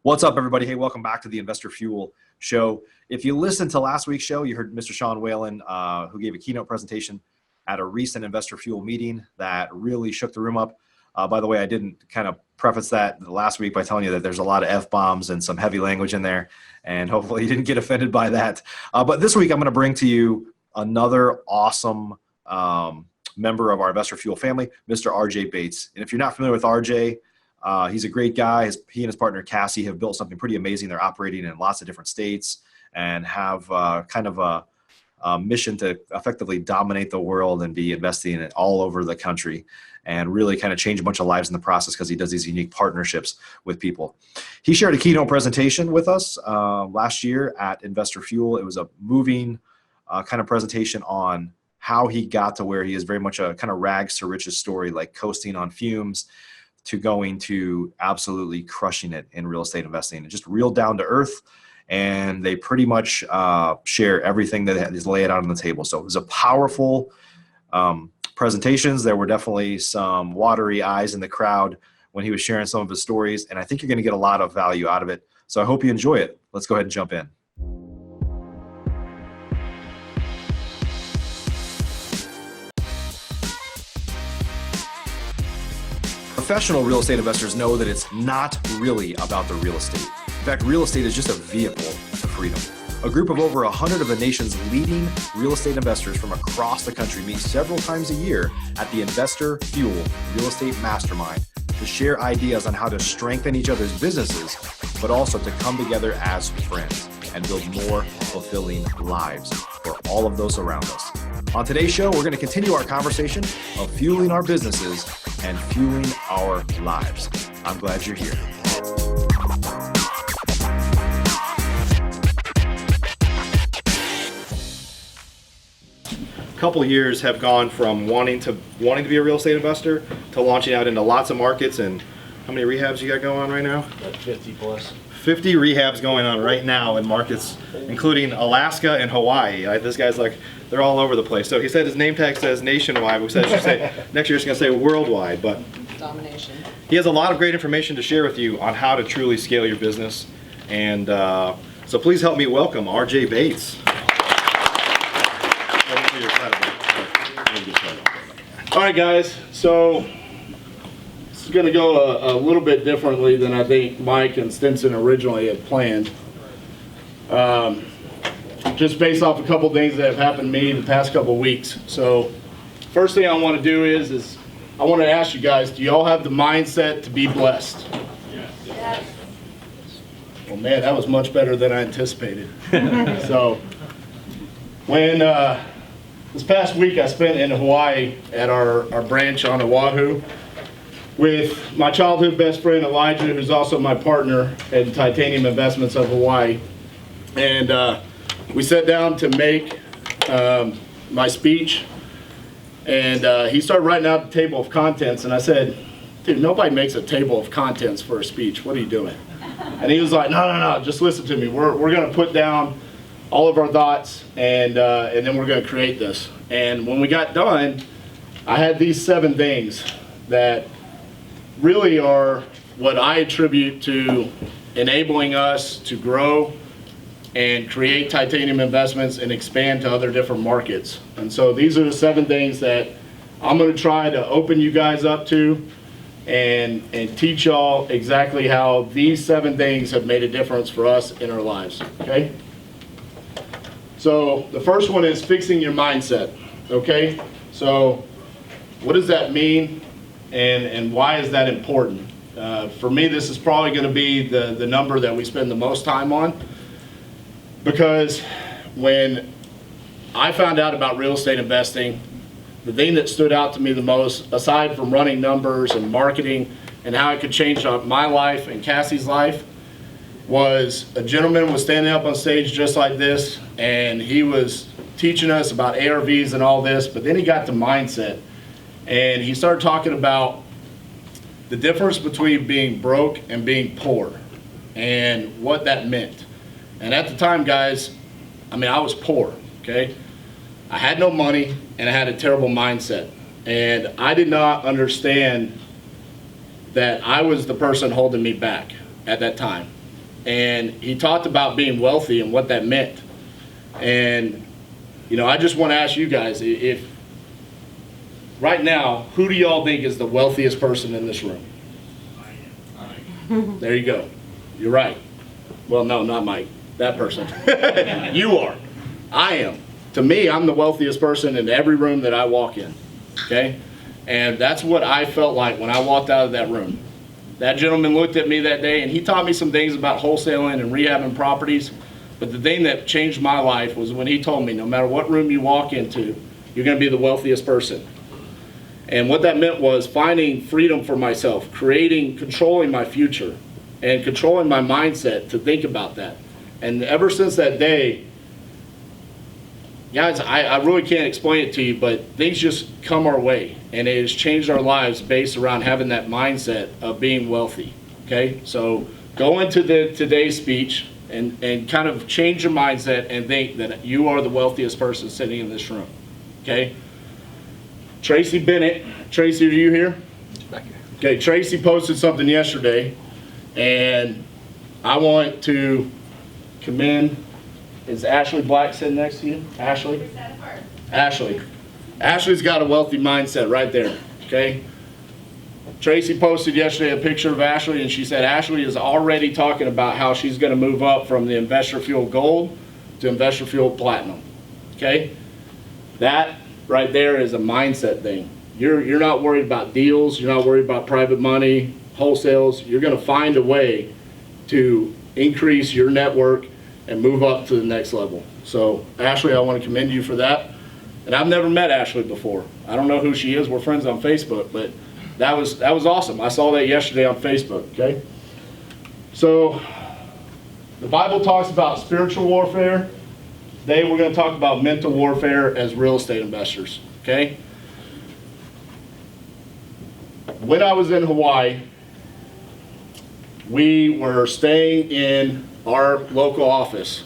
What's up, everybody? Hey, welcome back to the Investor Fuel Show. If you listened to last week's show, you heard Mr. Sean Whalen, who gave a keynote presentation at a recent Investor Fuel meeting that really shook the room up. By the way, I didn't kind of preface that last week by telling you that there's a lot of F-bombs and some heavy language in there, and hopefully you didn't get offended by that. But this week, I'm going to bring to you another awesome member of our Investor Fuel family, Mr. RJ Bates. And if you're not familiar with RJ, he's a great guy. He and his partner Cassi have built something pretty amazing. They're operating in lots of different states and have kind of a mission to effectively dominate the world and be investing in it all over the country and really kind of change a bunch of lives in the process because he does these unique partnerships with people. He shared a keynote presentation with us last year at Investor Fuel. It was a moving kind of presentation on how he got to where he is, very much a kind of rags to riches story, like coasting on fumes, to going to absolutely crushing it in real estate investing, and just real down to earth. And they pretty much share everything that is laid out on the table. So it was a powerful presentations. There were definitely some watery eyes in the crowd when he was sharing some of his stories. And I think you're going to get a lot of value out of it. So I hope you enjoy it. Let's go ahead and jump in. Professional real estate investors know that it's not really about the real estate. In fact, real estate is just a vehicle to freedom. A group of over 100 of the nation's leading real estate investors from across the country meet several times a year at the Investor Fuel Real Estate Mastermind to share ideas on how to strengthen each other's businesses, but also to come together as friends and build more fulfilling lives for all of those around us. On today's show, we're going to continue our conversation of fueling our businesses and fueling our lives. I'm glad you're here. A couple of years have gone from wanting to be a real estate investor to launching out into lots of markets. And how many rehabs you got going on right now? About 50 plus. 50 rehabs going on right now in markets, including Alaska and Hawaii. This guy's like, they're all over the place. So he said his name tag says nationwide. We said it should say next year it's going to say worldwide, but domination. He has a lot of great information to share with you on how to truly scale your business. And so please help me welcome RJ Bates. All right, guys. So this is going to go a little bit differently than I think Mike and Stinson originally had planned. Just based off a couple things that have happened to me the past couple weeks. So first thing I want to do is I want to ask you guys, do you all have the mindset to be blessed? Yes. Well, man, that was much better than I anticipated. So when this past week I spent in Hawaii at our branch on Oahu with my childhood best friend Elijah, who's also my partner at Titanium Investments of Hawaii. And we sat down to make my speech, and he started writing out the table of contents, and I said, dude, nobody makes a table of contents for a speech. What are you doing? And he was like, no, just listen to me. We're going to put down all of our thoughts, and then we're going to create this. And when we got done, I had these 7 things that really are what I attribute to enabling us to grow and create Titanium Investments and expand to other different markets. And so these are the 7 things that I'm going to try to open you guys up to and teach y'all exactly how these 7 things have made a difference for us in our lives, okay? So the first one is fixing your mindset, okay? So what does that mean, and why is that important? For me, this is probably going to be the number that we spend the most time on, because when I found out about real estate investing, the thing that stood out to me the most, aside from running numbers and marketing and how it could change my life and Cassie's life, was a gentleman was standing up on stage just like this, and he was teaching us about ARVs and all this, but then he got to mindset, and he started talking about the difference between being broke and being poor and what that meant. And at the time, guys, I mean, I was poor, okay? I had no money, and I had a terrible mindset. And I did not understand that I was the person holding me back at that time. and he talked about being wealthy and what that meant. And, you know, I just want to ask you guys, if right now, who do y'all think is the wealthiest person in this room? There you go. You're right. Well, no, not Mike. That person. You are. I am. To me, I'm the wealthiest person in every room that I walk in. Okay? And that's what I felt like when I walked out of that room. That gentleman looked at me that day and he taught me some things about wholesaling and rehabbing properties. But the thing that changed my life was when he told me, no matter what room you walk into, you're going to be the wealthiest person. And what that meant was finding freedom for myself, controlling my future, and controlling my mindset to think about that. And ever since that day, guys, I really can't explain it to you, but things just come our way. And it has changed our lives based around having that mindset of being wealthy. Okay? So go into today's speech and kind of change your mindset and think that you are the wealthiest person sitting in this room. Okay? Tracy Bennett. Tracy, are you here? Back here. Okay, Tracy posted something yesterday, and I want to commend, is Ashley Black sitting next to you? Ashley? Ashley. Ashley's got a wealthy mindset right there, okay? Tracy posted yesterday a picture of Ashley, and she said Ashley is already talking about how she's going to move up from the Investor Fuel Gold to Investor Fuel Platinum, okay? That right there is a mindset thing. You're not worried about deals, you're not worried about private money, wholesales. You're going to find a way to increase your network and move up to the next level. So Ashley, I want to commend you for that. And I've never met Ashley before. I don't know who she is. We're friends on Facebook, but that was awesome. I saw that yesterday on Facebook, okay? So the Bible talks about spiritual warfare. Today we're going to talk about mental warfare as real estate investors, okay? When I was in Hawaii, we were staying in our local office,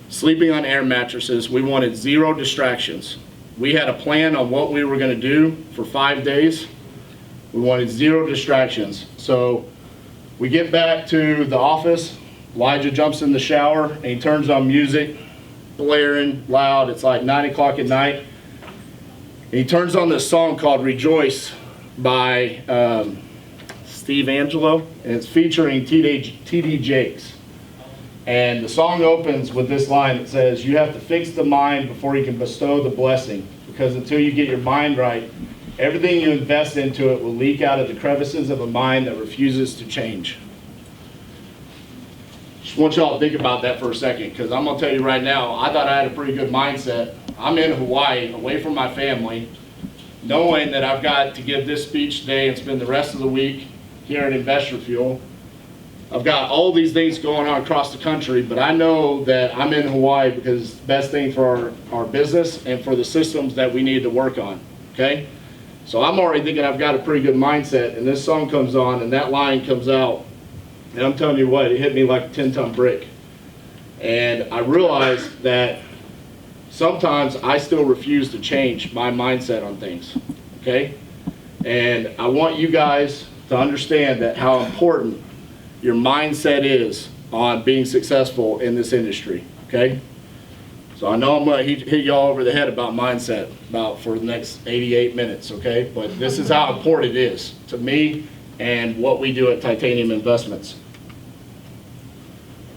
sleeping on air mattresses. We wanted 0 distractions. We had a plan on what we were going to do for 5 days. We wanted 0 distractions. So we get back to the office. Elijah jumps in the shower and he turns on music, blaring loud. It's like 9 o'clock at night. And he turns on this song called Rejoice by Steve Angelo, and it's featuring T.D. Jakes. And the song opens with this line that says, "You have to fix the mind before you can bestow the blessing, because until you get your mind right, everything you invest into it will leak out of the crevices of a mind that refuses to change." Just want y'all to think about that for a second, because I'm going to tell you right now, I thought I had a pretty good mindset. I'm in Hawaii, away from my family, knowing that I've got to give this speech today and spend the rest of the week here at Investor Fuel. I've got all these things going on across the country, but I know that I'm in Hawaii because it's the best thing for our business and for the systems that we need to work on, okay? So I'm already thinking I've got a pretty good mindset, and this song comes on and that line comes out, and I'm telling you what, it hit me like a 10-ton brick. And I realized that sometimes I still refuse to change my mindset on things, okay? And I want you guys to understand that how important your mindset is on being successful in this industry, okay? So I know I'm going to hit y'all over the head about mindset for the next 88 minutes, okay? But this is how important it is to me and what we do at Titanium Investments.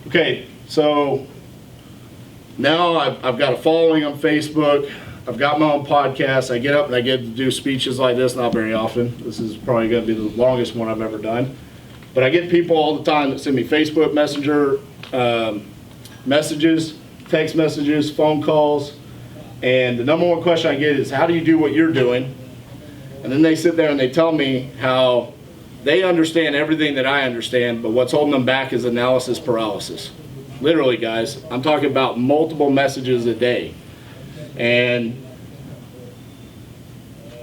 Okay, so now I've got a following on Facebook. I've got my own podcast. I get up and I get to do speeches like this, not very often. This is probably going to be the longest one I've ever done. But I get people all the time that send me Facebook Messenger messages, text messages, phone calls. And the number one question I get is, how do you do what you're doing? And then they sit there and they tell me how they understand everything that I understand, but what's holding them back is analysis paralysis. Literally, guys, I'm talking about multiple messages a day. And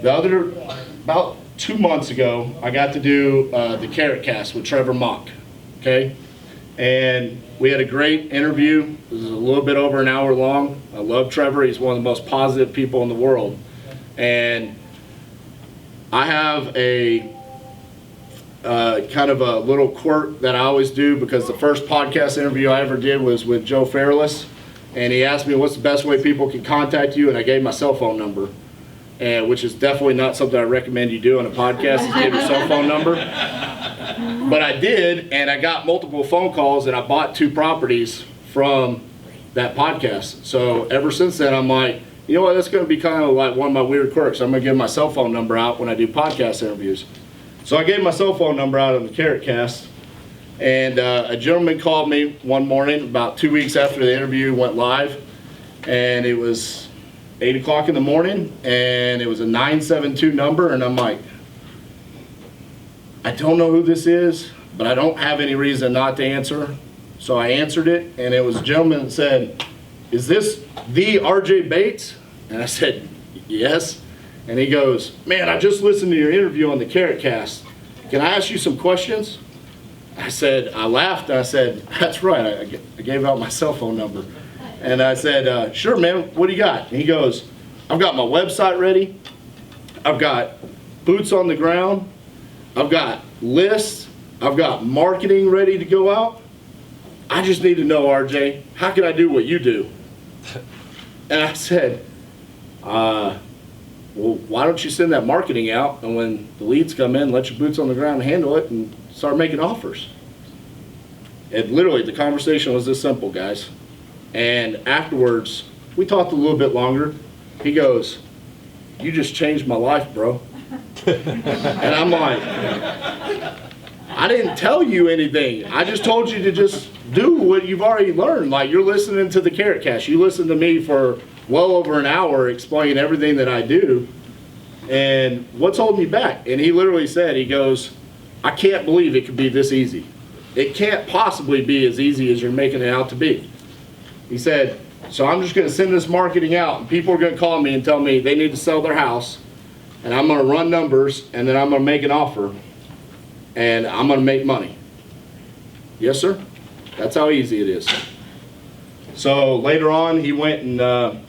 about 2 months ago, I got to do the Carrot Cast with Trevor Mock, okay? And we had a great interview. It was a little bit over an hour long. I love Trevor. He's one of the most positive people in the world. And I have a kind of a little quirk that I always do, because the first podcast interview I ever did was with Joe Fairless, and he asked me what's the best way people can contact you, and I gave my cell phone number, and which is definitely not something I recommend you do on a podcast, is give your cell phone number. But I did, and I got multiple phone calls, and I bought 2 properties from that podcast. So ever since then, I'm like, you know what, that's going to be kind of like one of my weird quirks. I'm going to give my cell phone number out when I do podcast interviews. So I gave my cell phone number out on the Carrot Cast, and a gentleman called me one morning about 2 weeks after the interview went live, and it was 8 o'clock in the morning, and it was a 972 number, and I'm like, I don't know who this is, but I don't have any reason not to answer. So I answered it, and it was a gentleman that said, is this the RJ Bates? And I said, yes. And he goes, man, I just listened to your interview on the Carrot Cast. Can I ask you some questions? I said, I laughed, and I said, that's right, I gave out my cell phone number. And I said, sure, man, what do you got? And he goes, I've got my website ready. I've got boots on the ground. I've got lists. I've got marketing ready to go out. I just need to know, RJ, how can I do what you do? And I said, well, why don't you send that marketing out, and when the leads come in, let your boots on the ground and handle it and start making offers. And literally, the conversation was this simple, guys. And afterwards, we talked a little bit longer. He goes, you just changed my life, bro. And I'm like, I didn't tell you anything. I just told you to just do what you've already learned. Like, you're listening to the Carrot Cast. You listened to me for well over an hour explaining everything that I do. And what's holding you back? And he literally said, he goes, I can't believe it could be this easy. It can't possibly be as easy as you're making it out to be. He said, so I'm just going to send this marketing out, and people are going to call me and tell me they need to sell their house, and I'm going to run numbers, and then I'm going to make an offer, and I'm going to make money. Yes, sir? That's how easy it is. So later on, he went and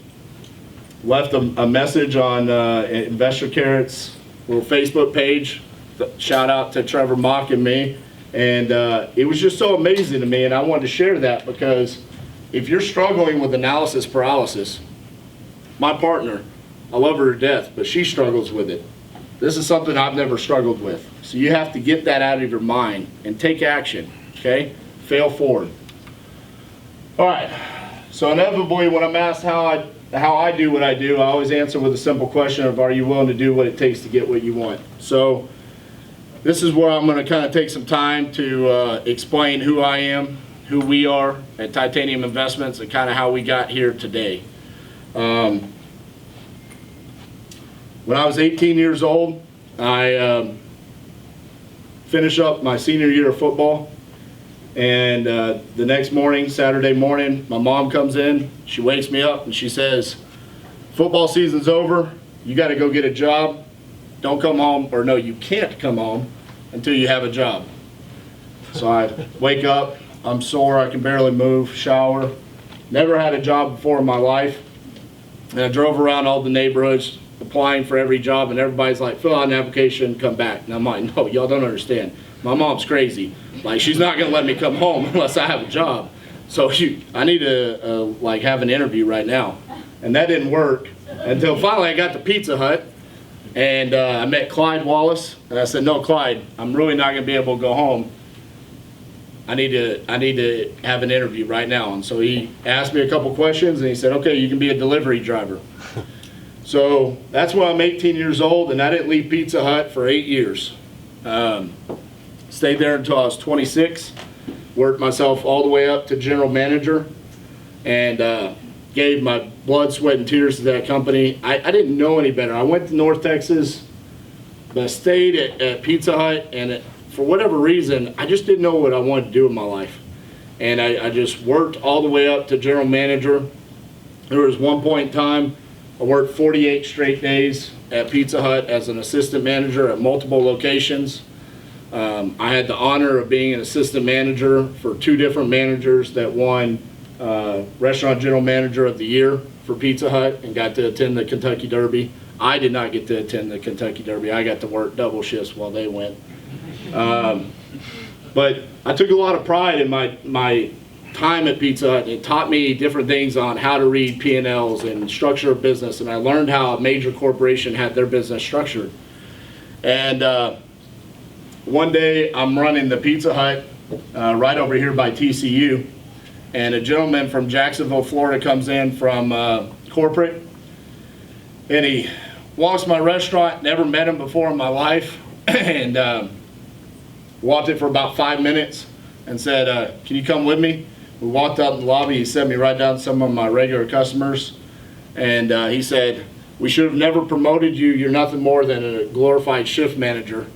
left a message on Investor Carrot's little Facebook page. Shout out to Trevor Mock and me. And it was just so amazing to me, and I wanted to share that, because if you're struggling with analysis paralysis, my partner, I love her to death, but she struggles with it. This is something I've never struggled with. So you have to get that out of your mind and take action, okay? Fail forward. All right, so inevitably when I'm asked how I do what I do, I always answer with a simple question of, are you willing to do what it takes to get what you want? So this is where I'm going to kind of take some time to explain who I am, who we are at Titanium Investments, and kind of how we got here today. When I was 18 years old, I finished up my senior year of football, and the next morning, Saturday morning, my mom comes in, she wakes me up and she says, football season's over, you got to go get a job, don't come home, or no, you can't come home until you have a job. So I wake up, I'm sore, I can barely move, shower, never had a job before in my life, and I drove around all the neighborhoods applying for every job, and everybody's like, fill out an application, come back. And I'm like, no, y'all don't understand. My mom's crazy. Like, she's not gonna let me come home unless I have a job. So I need to like have an interview right now. And that didn't work until finally I got to Pizza Hut, and I met Clyde Wallace, and I said, no, Clyde, I'm really not gonna be able to go home. I need to have an interview right now. And so he asked me a couple questions, and he said, okay, you can be a delivery driver. So that's when I'm 18 years old, and I didn't leave Pizza Hut for 8 years. Stayed there until I was 26, worked myself all the way up to general manager, and gave my blood, sweat, and tears to that company. I didn't know any better. I went to North Texas, but I stayed at Pizza Hut, and for whatever reason, I just didn't know what I wanted to do in my life. And I just worked all the way up to general manager. There was one point in time, I worked 48 straight days at Pizza Hut as an assistant manager at multiple locations. I had the honor of being an assistant manager for 2 different managers that won Restaurant General Manager of the Year for Pizza Hut and got to attend the Kentucky Derby. I did not get to attend the Kentucky Derby. I got to work double shifts while they went. But I took a lot of pride in my time at Pizza Hut. It taught me different things on how to read P&Ls and structure a business, and I learned how a major corporation had their business structured. And one day I'm running the Pizza Hut right over here by TCU, and a gentleman from Jacksonville, Florida comes in from corporate, and he walks my restaurant. Never met him before in my life, and walked it for about 5 minutes and said, can you come with me? We walked out in the lobby. He sent me right down to some of my regular customers, and he said, we should have never promoted you. You're nothing more than a glorified shift manager.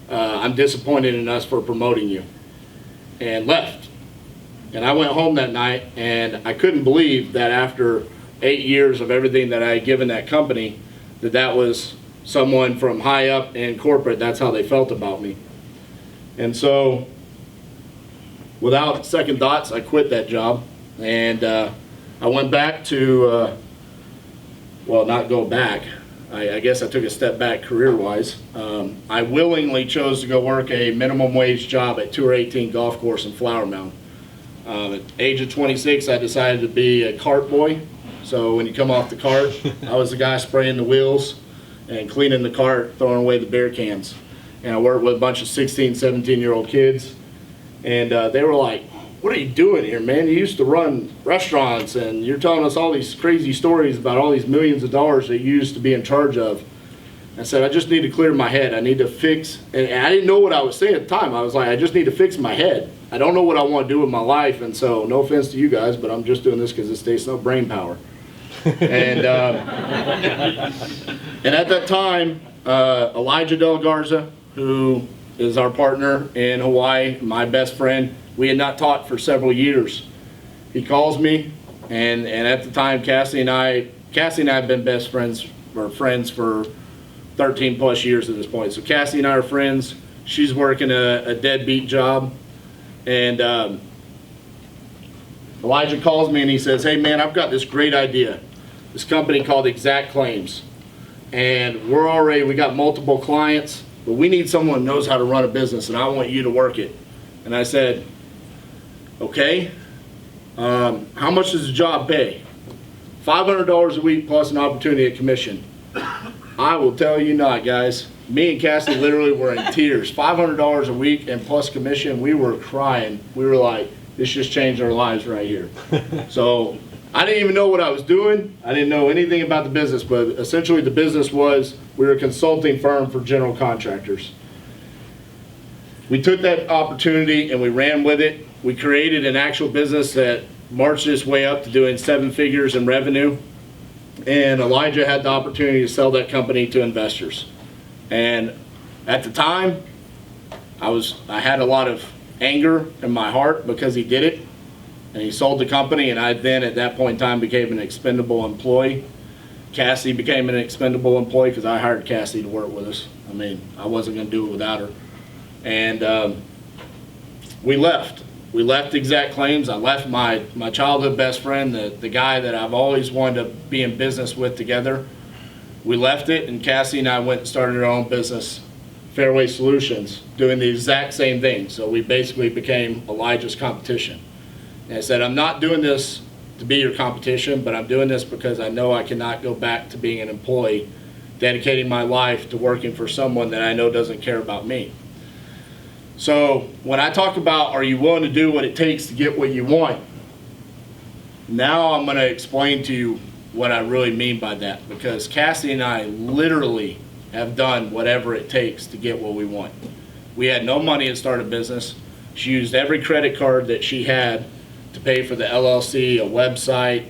I'm disappointed in us for promoting you. And left. And I went home that night, and I couldn't believe that after 8 years of everything that I had given that company, that was someone from high up in corporate, that's how they felt about me. And so, without second thoughts, I quit that job, and I went back to, well, not go back. I guess I took a step back career-wise. I willingly chose to go work a minimum wage job at Tour 18 golf course in Flower Mound. At the age of 26, I decided to be a cart boy. So when you come off the cart, I was the guy spraying the wheels and cleaning the cart, throwing away the beer cans. And I worked with a bunch of 16, 17-year-old kids. And they were like, what are you doing here, man? You used to run restaurants, and you're telling us all these crazy stories about all these millions of dollars that you used to be in charge of. I said, I just need to clear my head. I need to fix, and I didn't know what I was saying at the time. I was like, I just need to fix my head. I don't know what I want to do with my life, and so no offense to you guys, but I'm just doing this because it takes no brain power. And at that time, Elijah Del Garza, who is our partner in Hawaii, my best friend, we had not talked for several years. He calls me, and at the time, Cassi and I have been best friends, or friends for 13 plus years at this point. So Cassi and I are friends. She's working a deadbeat job, and Elijah calls me and he says, hey man, I've got this great idea. This company called Exact Claims, and we got multiple clients, but we need someone who knows how to run a business, and I want you to work it. And I said, okay, how much does the job pay? $500 a week plus an opportunity at commission. I will tell you not, guys. Me and Cassi literally were in tears. $500 a week and plus commission, we were crying. We were like, this just changed our lives right here. So I didn't even know what I was doing. I didn't know anything about the business, but essentially the business was, we were a consulting firm for general contractors. We took that opportunity and we ran with it. We created an actual business that marched its way up to doing 7 figures in revenue. And Elijah had the opportunity to sell that company to investors. And at the time, I had a lot of anger in my heart because he did it. And he sold the company, and I then at that point in time became an expendable employee. Cassi became an expendable employee because I hired Cassi to work with us. I mean, I wasn't going to do it without her. And we left. We left Exact Claims. I left my childhood best friend, the guy that I've always wanted to be in business with together. We left it, and Cassi and I went and started our own business, Fairway Solutions, doing the exact same thing. So we basically became Elijah's competition. And I said, I'm not doing this to be your competition, but I'm doing this because I know I cannot go back to being an employee, dedicating my life to working for someone that I know doesn't care about me. So when I talk about, are you willing to do what it takes to get what you want? Now I'm going to explain to you what I really mean by that, because Cassi and I literally have done whatever it takes to get what we want. We had no money to start a business. She used every credit card that she had to pay for the LLC, a website,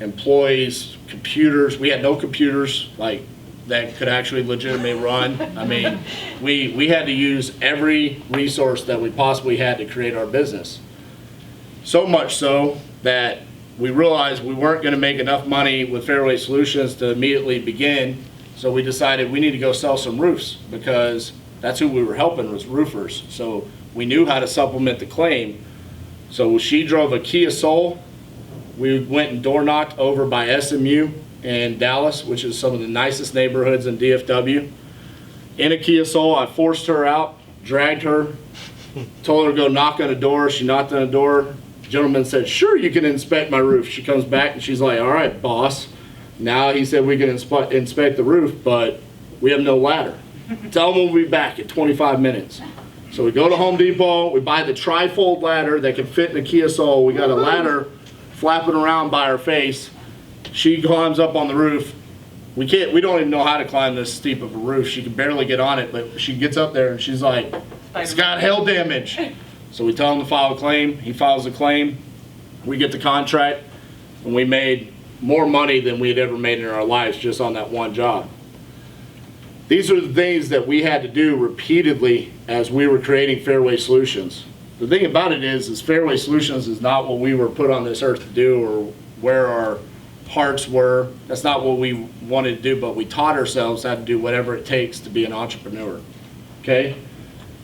employees, computers. We had no computers like that could actually legitimately run. I mean, we had to use every resource that we possibly had to create our business. So much so that we realized we weren't going to make enough money with Fairway Solutions to immediately begin, so we decided we need to go sell some roofs, because that's who we were helping, was roofers. So we knew how to supplement the claim. So she drove a Kia Soul. We went and door knocked over by SMU in Dallas, which is some of the nicest neighborhoods in DFW. In a Kia Soul, I forced her out, dragged her, told her to go knock on the door. She knocked on the door. The gentleman said, sure, you can inspect my roof. She comes back and she's like, all right, boss. Now he said we can inspect the roof, but we have no ladder. Tell him we'll be back at 25 minutes. So we go to Home Depot, we buy the tri-fold ladder that can fit in the Kia Soul. We got a ladder flapping around by her face. She climbs up on the roof. We don't even know how to climb this steep of a roof. She can barely get on it, but she gets up there and she's like, it's got hail damage. So we tell him to file a claim. He files a claim. We get the contract, and we made more money than we had ever made in our lives just on that one job. These are the things that we had to do repeatedly as we were creating Fairway Solutions. The thing about it is Fairway Solutions is not what we were put on this earth to do or where our hearts were. That's not what we wanted to do, but we taught ourselves how to do whatever it takes to be an entrepreneur. Okay?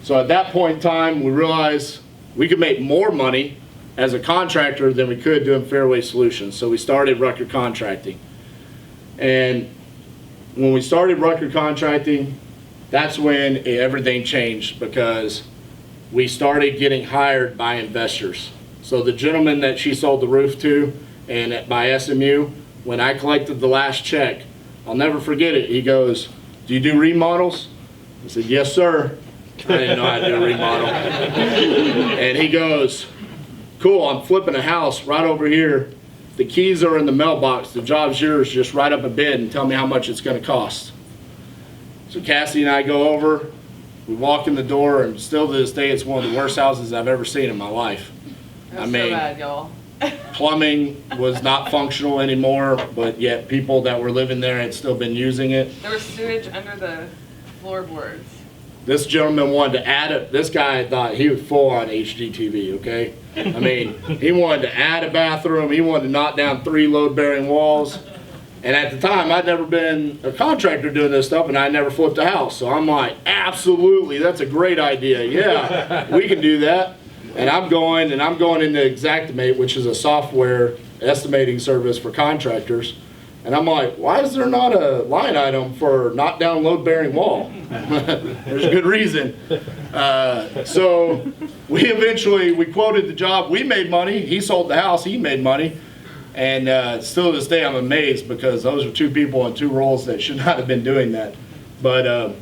So at that point in time, we realized we could make more money as a contractor than we could doing Fairway Solutions. So we started Rucker Contracting. And when we started Rucker Contracting, that's when everything changed, because we started getting hired by investors. So the gentleman that she sold the roof to and by SMU, when I collected the last check, I'll never forget it. He goes, do you do remodels? I said, yes, sir. I didn't know how to do a remodel. And he goes, cool, I'm flipping a house right over here. The keys are in the mailbox. The job's yours. Just write up a bid and tell me how much it's going to cost. So Cassie and I go over. We walk in the door, and still to this day, it's one of the worst houses I've ever seen in my life. That's so bad, y'all. Plumbing was not functional anymore, but yet people that were living there had still been using it. There was sewage under the floorboards. This gentleman wanted to add it. This guy thought he was full on HGTV, okay? I mean, he wanted to add a bathroom. He wanted to knock down 3 load-bearing walls. And at the time, I'd never been a contractor doing this stuff, and I never flipped a house. So I'm like, absolutely, that's a great idea. Yeah, we can do that. And I'm going into Xactimate, which is a software estimating service for contractors. And I'm like, why is there not a line item for knock down load-bearing wall? There's a good reason. So we quoted the job. We made money. He sold the house. He made money. And still to this day, I'm amazed, because those are 2 people in 2 roles that should not have been doing that. But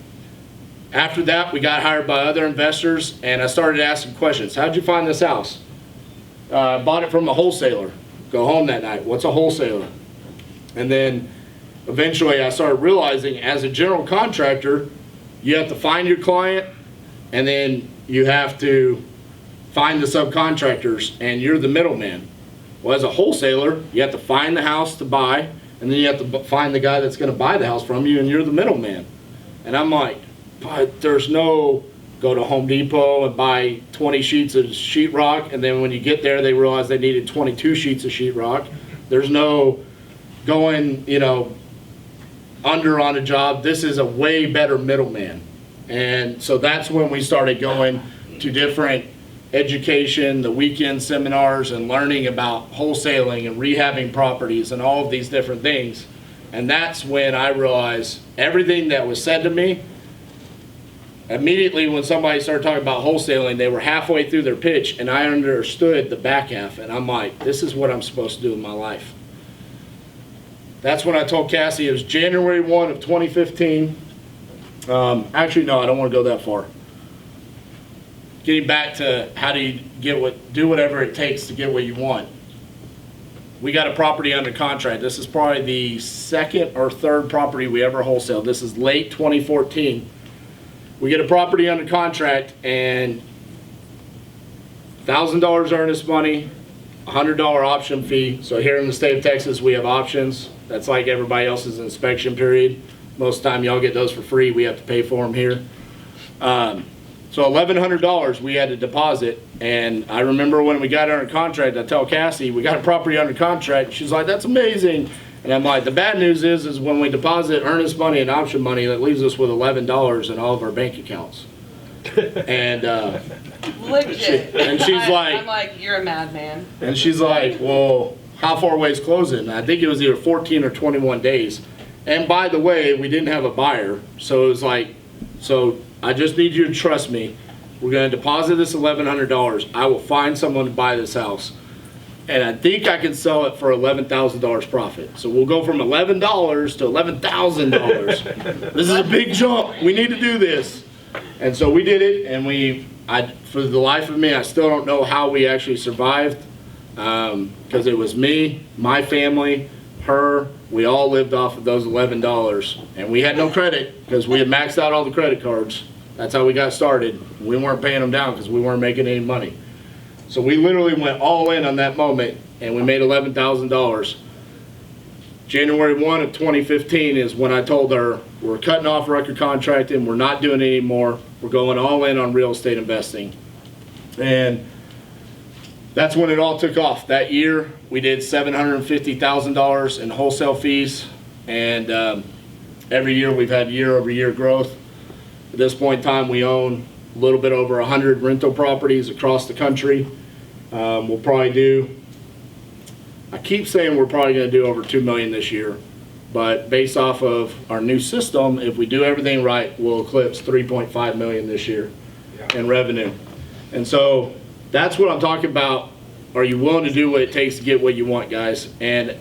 after that, we got hired by other investors, and I started asking questions. How'd you find this house? Bought it from a wholesaler. Go home that night. What's a wholesaler? And then eventually I started realizing, as a general contractor, you have to find your client, and then you have to find the subcontractors, and you're the middleman. Well, as a wholesaler, you have to find the house to buy, and then you have to find the guy that's going to buy the house from you, and you're the middleman. And I'm like, but there's no go to Home Depot and buy 20 sheets of sheetrock, and then when you get there, they realize they needed 22 sheets of sheetrock. There's no going, under on a job. This is a way better middleman. And so that's when we started going to different education, the weekend seminars, and learning about wholesaling and rehabbing properties and all of these different things. And that's when I realized everything that was said to me. Immediately when somebody started talking about wholesaling, they were halfway through their pitch, and I understood the back half, and I'm like, this is what I'm supposed to do in my life. That's when I told Cassie. It was January 1 of 2015. Actually, no, I don't want to go that far. Getting back to how do you do whatever it takes to get what you want. We got a property under contract. This is probably the 2nd or 3rd property we ever wholesaled. This is late 2014. We get a property under contract, and $1,000 earnest money, $100 option fee. So here in the state of Texas, we have options. That's like everybody else's inspection period. Most of the time, y'all get those for free. We have to pay for them here. So $1,100 we had to deposit. And I remember when we got under contract, I tell Cassie, we got a property under contract. She's like, that's amazing. And I'm like, the bad news is when we deposit earnest money and option money, that leaves us with $11 in all of our bank accounts. And Legit. and she's like, I'm like, you're a madman. And she's like, well, how far away is closing? And I think it was either 14 or 21 days. And by the way, we didn't have a buyer. So it was like, so I just need you to trust me. We're going to deposit this $1,100. I will find someone to buy this house. And I think I can sell it for $11,000 profit. So we'll go from $11 to $11,000. This is a big jump. We need to do this. And so we did it, and for the life of me, I still don't know how we actually survived, because it was me, my family, her. We all lived off of those $11, and we had no credit because we had maxed out all the credit cards. That's how we got started. We weren't paying them down because we weren't making any money. So we literally went all in on that moment, and we made $11,000. January 1 of 2015 is when I told her, we're cutting off record contracting, we're not doing it anymore, we're going all in on real estate investing. And that's when it all took off. That year, we did $750,000 in wholesale fees, and every year we've had year-over-year growth. At this point in time, we own a little bit over 100 rental properties across the country. We'll probably do, I keep saying we're probably going to do over $2 million this year, but based off of our new system, if we do everything right, we'll eclipse $3.5 million this year in revenue. And so that's what I'm talking about. Are you willing to do what it takes to get what you want, guys? And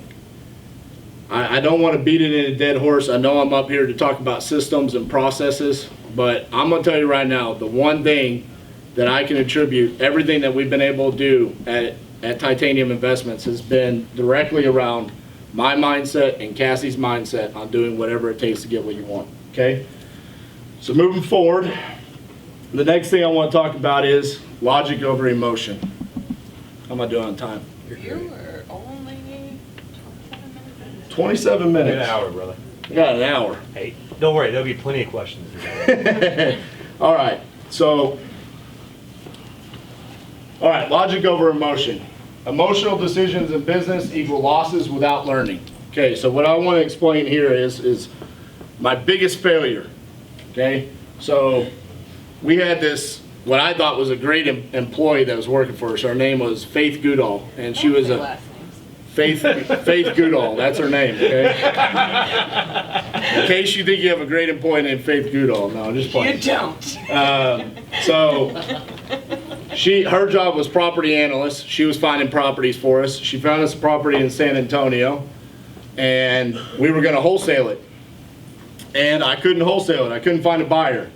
I don't want to beat it in a dead horse. I know I'm up here to talk about systems and processes, but I'm going to tell you right now, the one thing that I can attribute everything that we've been able to do at Titanium Investments has been directly around my mindset and Cassie's mindset on doing whatever it takes to get what you want, okay? So moving forward, the next thing I want to talk about is logic over emotion. How am I doing on time? You were only 27 minutes. 27 minutes. An hour, brother. I got an hour. Hey, don't worry, there'll be plenty of questions. All right, so, logic over emotion. Emotional decisions in business equal losses without learning. Okay, so what I want to explain here is my biggest failure. Okay, so we had this, what I thought was a great employee that was working for us. Her name was Faith Goodall, and she was a Faith Goodall. That's her name. Okay. In case you think you have a great employee named Faith Goodall, no, just playing. You don't. So her job was property analyst. She was finding properties for us. She found us a property in San Antonio, and we were going to wholesale it. And I couldn't wholesale it. I couldn't find a buyer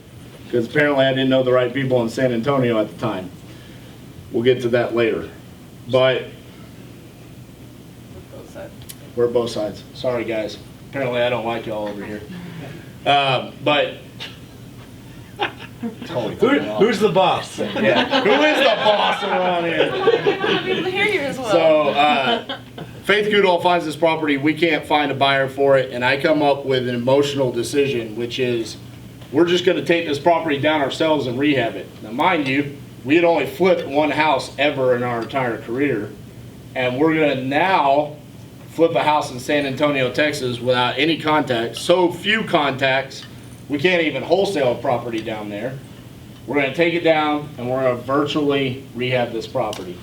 because apparently I didn't know the right people in San Antonio at the time. We'll get to that later. But we're both sides. Sorry, guys. Apparently I don't like y'all over here. But Who's the boss? yeah, who is the boss around here? I'm able to hear you as well. So Faith Goodall finds this property. We can't find a buyer for it, and I come up with an emotional decision, which is we're just going to take this property down ourselves and rehab it. Now, mind you, we had only flipped one house ever in our entire career, and we're going to now flip a house in San Antonio, Texas without any contacts, so few contacts, we can't even wholesale a property down there. We're going to take it down and we're going to virtually rehab this property.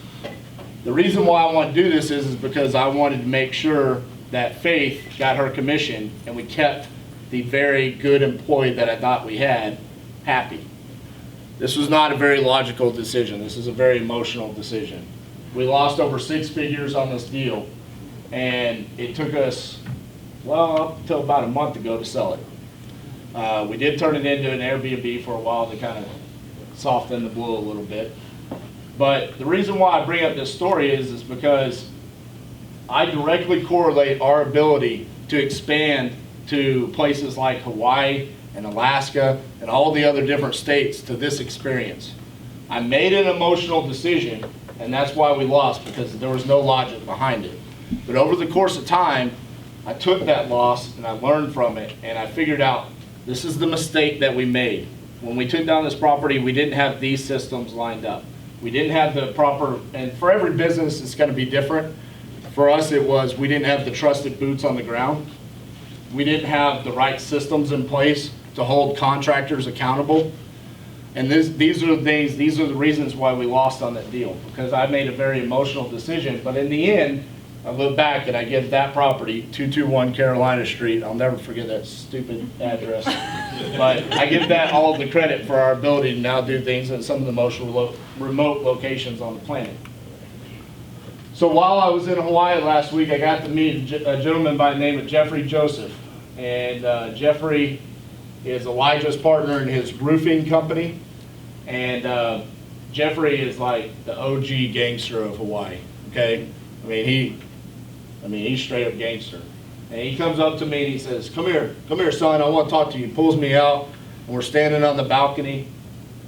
The reason why I want to do this is because I wanted to make sure that Faith got her commission and we kept the very good employee that I thought we had happy. This was not a very logical decision. This is a very emotional decision. We lost over 6 figures on this deal, and it took us, well, up until about a month ago to sell it. We did turn it into an Airbnb for a while to kind of soften the blow a little bit. But the reason why I bring up this story is because I directly correlate our ability to expand to places like Hawaii and Alaska and all the other different states to this experience. I made an emotional decision, and that's why we lost, because there was no logic behind it. But over the course of time, I took that loss and I learned from it, and I figured out this is the mistake that we made. When we took down this property, we didn't have these systems lined up. We didn't have the proper, and for every business it's going to be different. For us it was, we didn't have the trusted boots on the ground. We didn't have the right systems in place to hold contractors accountable. And these are the reasons why we lost on that deal, because I made a very emotional decision. But in the end, I look back and I give that property, 221 Carolina Street, I'll never forget that stupid address, but I give that all the credit for our ability to now do things in some of the most remote locations on the planet. So while I was in Hawaii last week, I got to meet a gentleman by the name of Jeffrey Joseph. And Jeffrey is Elijah's partner in his roofing company. And Jeffrey is like the OG gangster of Hawaii, okay? I mean, he's straight up gangster. And he comes up to me and he says, come here, son, I want to talk to you. He pulls me out, and we're standing on the balcony.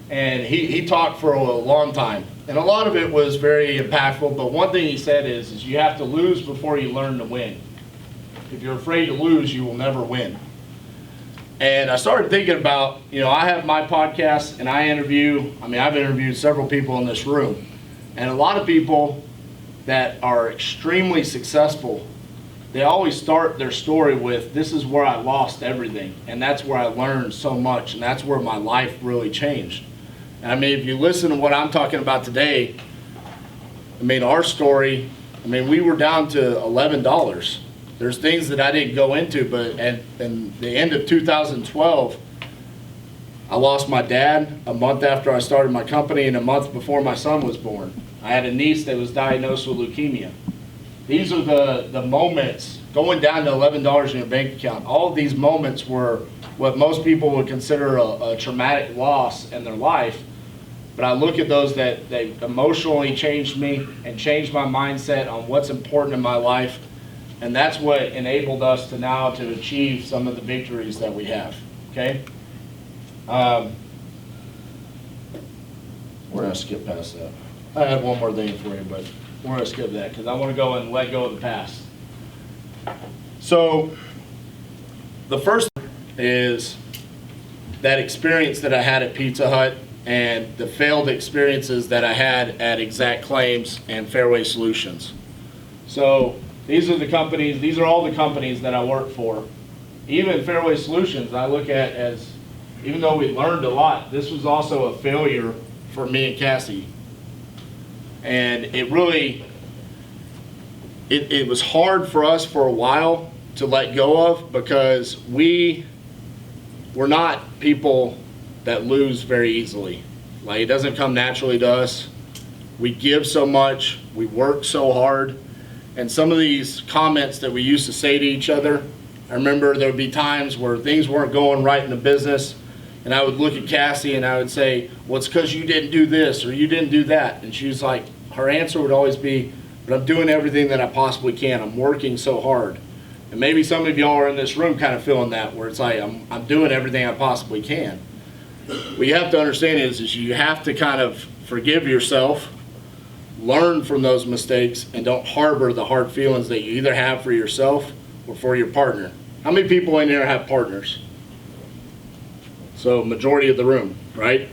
And he talked for a long time. And a lot of it was very impactful, but one thing he said is you have to lose before you learn to win. If you're afraid to lose, you will never win. And I started thinking about, I have my podcast and I've interviewed several people in this room. And a lot of people that are extremely successful, they always start their story with, this is where I lost everything. And that's where I learned so much. And that's where my life really changed. And I mean, if you listen to what I'm talking about today, our story, we were down to $11. There's things that I didn't go into, but at the end of 2012, I lost my dad a month after I started my company and a month before my son was born. I had a niece that was diagnosed with leukemia. These are the moments, going down to $11 in your bank account. All of these moments were what most people would consider a traumatic loss in their life. But I look at those that they emotionally changed me and changed my mindset on what's important in my life. And that's what enabled us to achieve some of the victories that we have, okay? We're gonna skip past that. I had one more thing for you, but we're gonna skip that because I wanna go and let go of the past. So, the first is that experience that I had at Pizza Hut and the failed experiences that I had at Exact Claims and Fairway Solutions. So these are all the companies that I work for. Even Fairway Solutions, I look at as, even though we learned a lot, this was also a failure for me and Cassi. And it really, it was hard for us for a while to let go of because we're not people that lose very easily. Like, it doesn't come naturally to us. We give so much, we work so hard, and some of these comments that we used to say to each other, I remember there would be times where things weren't going right in the business, and I would look at Cassie and I would say, well, it's because you didn't do this or you didn't do that. And she was like, her answer would always be, but I'm doing everything that I possibly can. I'm working so hard. And maybe some of y'all are in this room kind of feeling that, where it's like, I'm doing everything I possibly can. What you have to understand is you have to kind of forgive yourself, learn from those mistakes, and don't harbor the hard feelings that you either have for yourself or for your partner. How many people in here have partners? So majority of the room, right?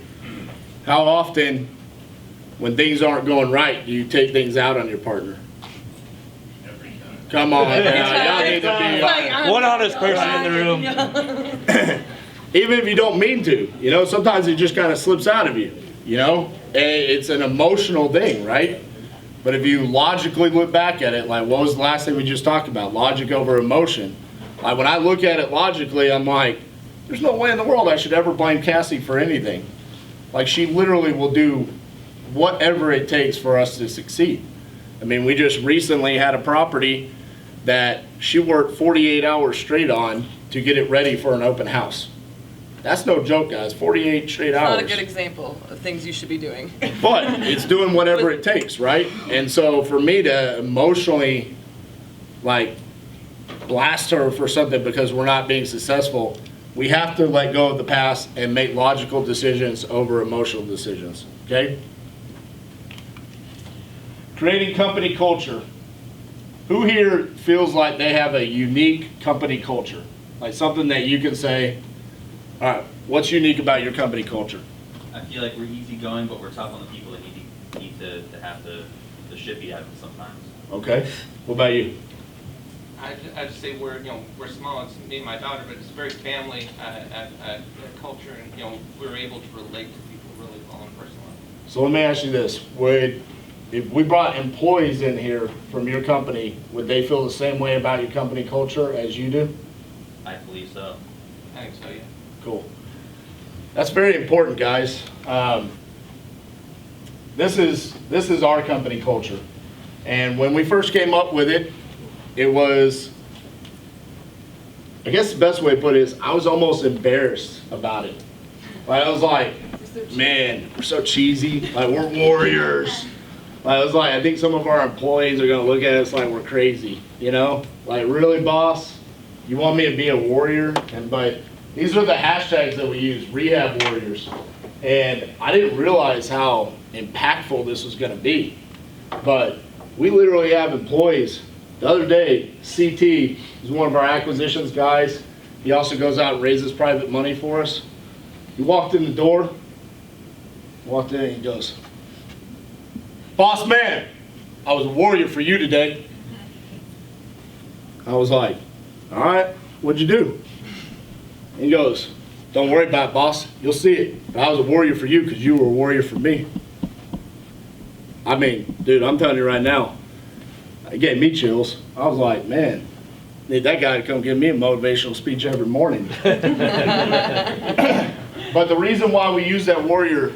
How often, when things aren't going right, do you take things out on your partner? Come on, y'all need to be one honest person in the room. Even if you don't mean to, sometimes it just kind of slips out of you, and it's an emotional thing, right? But if you logically look back at it, like what was the last thing we just talked about? Logic over emotion. Like when I look at it logically, I'm like, there's no way in the world I should ever blame Cassie for anything. Like, she literally will do whatever it takes for us to succeed. We just recently had a property that she worked 48 hours straight on to get it ready for an open house. That's no joke, guys. 48 straight hours. Not a good example of things you should be doing. But it's doing whatever it takes, right? And so for me to emotionally, blast her for something because we're not being successful, we have to let go of the past and make logical decisions over emotional decisions, okay? Creating company culture. Who here feels like they have a unique company culture? Like something that you can say, all right, what's unique about your company culture? I feel like we're easygoing, but we're tough on the people that need to have the shit beat out of them sometimes. Okay. What about you? I just say we're small. It's me and my daughter, but it's very family culture, and we're able to relate to people really well in personal life. So let me ask you this: if we brought employees in here from your company, would they feel the same way about your company culture as you do? I believe so. I think so, yeah. Cool. That's very important, guys. This is our company culture. And when we first came up with it, it was, I guess the best way to put it is, I was almost embarrassed about it. Like, I was like, man, we're so cheesy. Like, we're warriors. Like, I was like, I think some of our employees are gonna look at us like we're crazy, you know? Like, really, boss? You want me to be a warrior? But these are the hashtags that we use, rehab warriors. And I didn't realize how impactful this was gonna be. But we literally have employees. The other day, CT is one of our acquisitions guys. He also goes out and raises private money for us. He walked in the door, walked in and he goes, "Boss man, I was a warrior for you today." I was like, "All right, what'd you do?" And he goes, "Don't worry about it, boss. You'll see it. But I was a warrior for you because you were a warrior for me." I mean, dude, I'm telling you right now, it gave me chills. I was like, man, need that guy to come give me a motivational speech every morning. But the reason why we use that warrior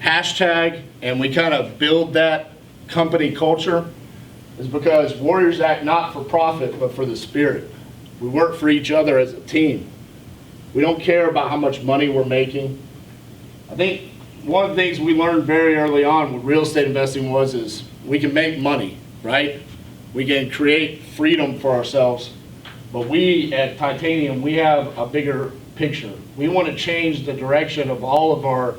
hashtag and we kind of build that company culture is because warriors act not for profit, but for the spirit. We work for each other as a team. We don't care about how much money we're making. I think one of the things we learned very early on with real estate investing is we can make money, right? We can create freedom for ourselves. But we at Titanium, we have a bigger picture. We want to change the direction of all of our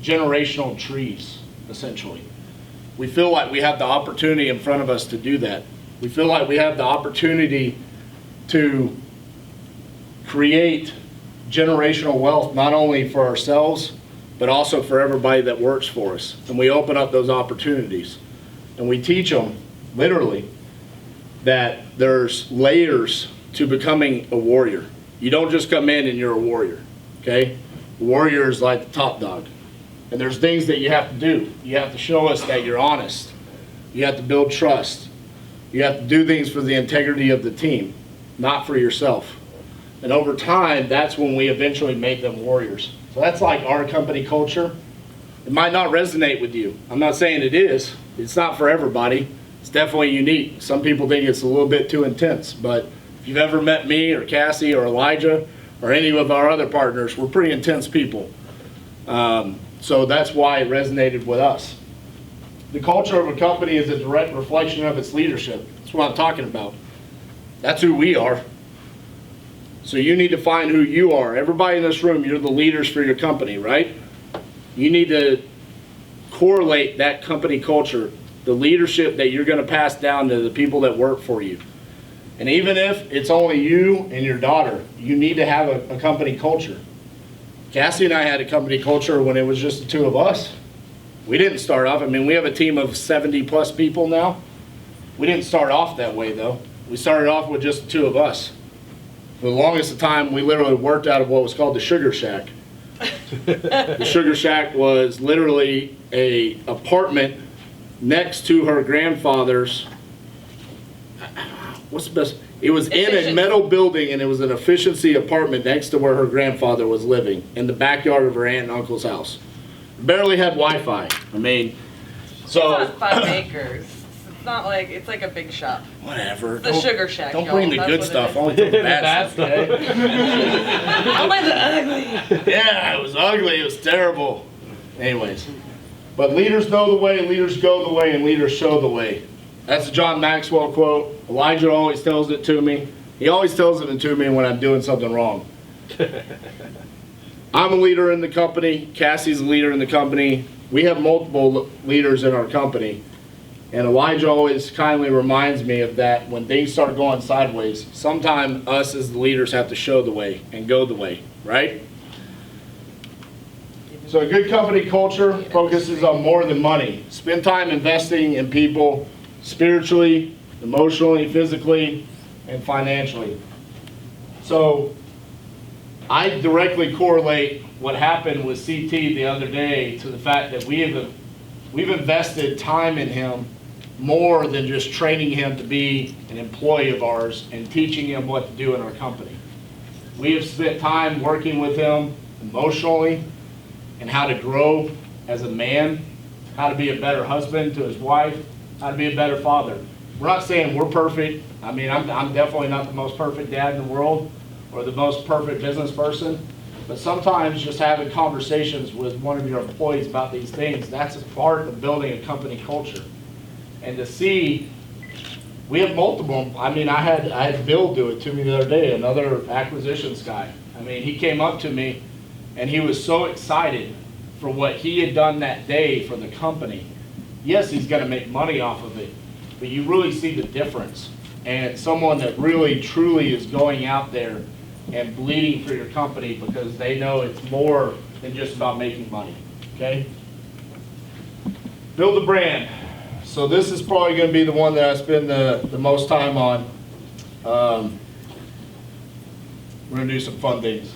generational trees, essentially. We feel like we have the opportunity in front of us to do that. We feel like we have the opportunity to create generational wealth, not only for ourselves, but also for everybody that works for us. And we open up those opportunities. And we teach them, literally, that there's layers to becoming a warrior. You don't just come in and you're a warrior, okay? A warrior is like the top dog. And there's things that you have to do. You have to show us that you're honest. You have to build trust. You have to do things for the integrity of the team, not for yourself. And over time, that's when we eventually make them warriors. So that's like our company culture. It might not resonate with you. I'm not saying it is. It's not for everybody. It's definitely unique. Some people think it's a little bit too intense, but if you've ever met me or Cassie or Elijah or any of our other partners, we're pretty intense people. So that's why it resonated with us. The culture of a company is a direct reflection of its leadership. That's what I'm talking about. That's who we are. So you need to find who you are. Everybody in this room, you're the leaders for your company, right? You need to correlate that company culture, the leadership that you're going to pass down to the people that work for you. And even if it's only you and your daughter, you need to have a company culture. Cassie and I had a company culture when it was just the two of us. We didn't start off, I mean, we have a team of 70 plus people now. We didn't start off that way though. We started off with just the two of us. For the longest of time, we literally worked out of what was called the Sugar Shack. The Sugar Shack was literally an apartment next to her grandfather's, what's the best? It was in a metal building, and it was an efficiency apartment next to where her grandfather was living, in the backyard of her aunt and uncle's house. Barely had Wi-Fi. I mean, so. It's not 5 acres. It's not like, it's like a big shop. Whatever. It's the Sugar Shack, Don't y'all. bring the That's good what it stuff, is. only the bad stuff. Don't mind the ugly. Yeah, it was ugly, it was terrible. Anyways, but leaders know the way, leaders go the way, and leaders show the way. That's a John Maxwell quote. Elijah always tells it to me. He always tells it to me when I'm doing something wrong. I'm a leader in the company. Cassie's a leader in the company. We have multiple leaders in our company. And Elijah always kindly reminds me of that when things start going sideways. Sometimes us as the leaders have to show the way and go the way, right? So a good company culture focuses on more than money. Spend time investing in people spiritually, emotionally, physically, and financially. So I directly correlate what happened with CT the other day to the fact that we have we've invested time in him more than just training him to be an employee of ours and teaching him what to do in our company. We have spent time working with him emotionally and how to grow as a man, how to be a better husband to his wife, how to be a better father. We're not saying we're perfect. I mean, I'm definitely not the most perfect dad in the world or the most perfect business person, but sometimes just having conversations with one of your employees about these things, that's a part of building a company culture. And to see, we have multiple, I mean, I had Bill do it to me the other day, another acquisitions guy. I mean, he came up to me and he was so excited for what he had done that day for the company. Yes, he's gonna make money off of it, but you really see the difference. And someone that really, truly is going out there and bleeding for your company because they know it's more than just about making money, okay? Build a brand. So this is probably going to be the one that I spend the most time on. We're going to do some fun things.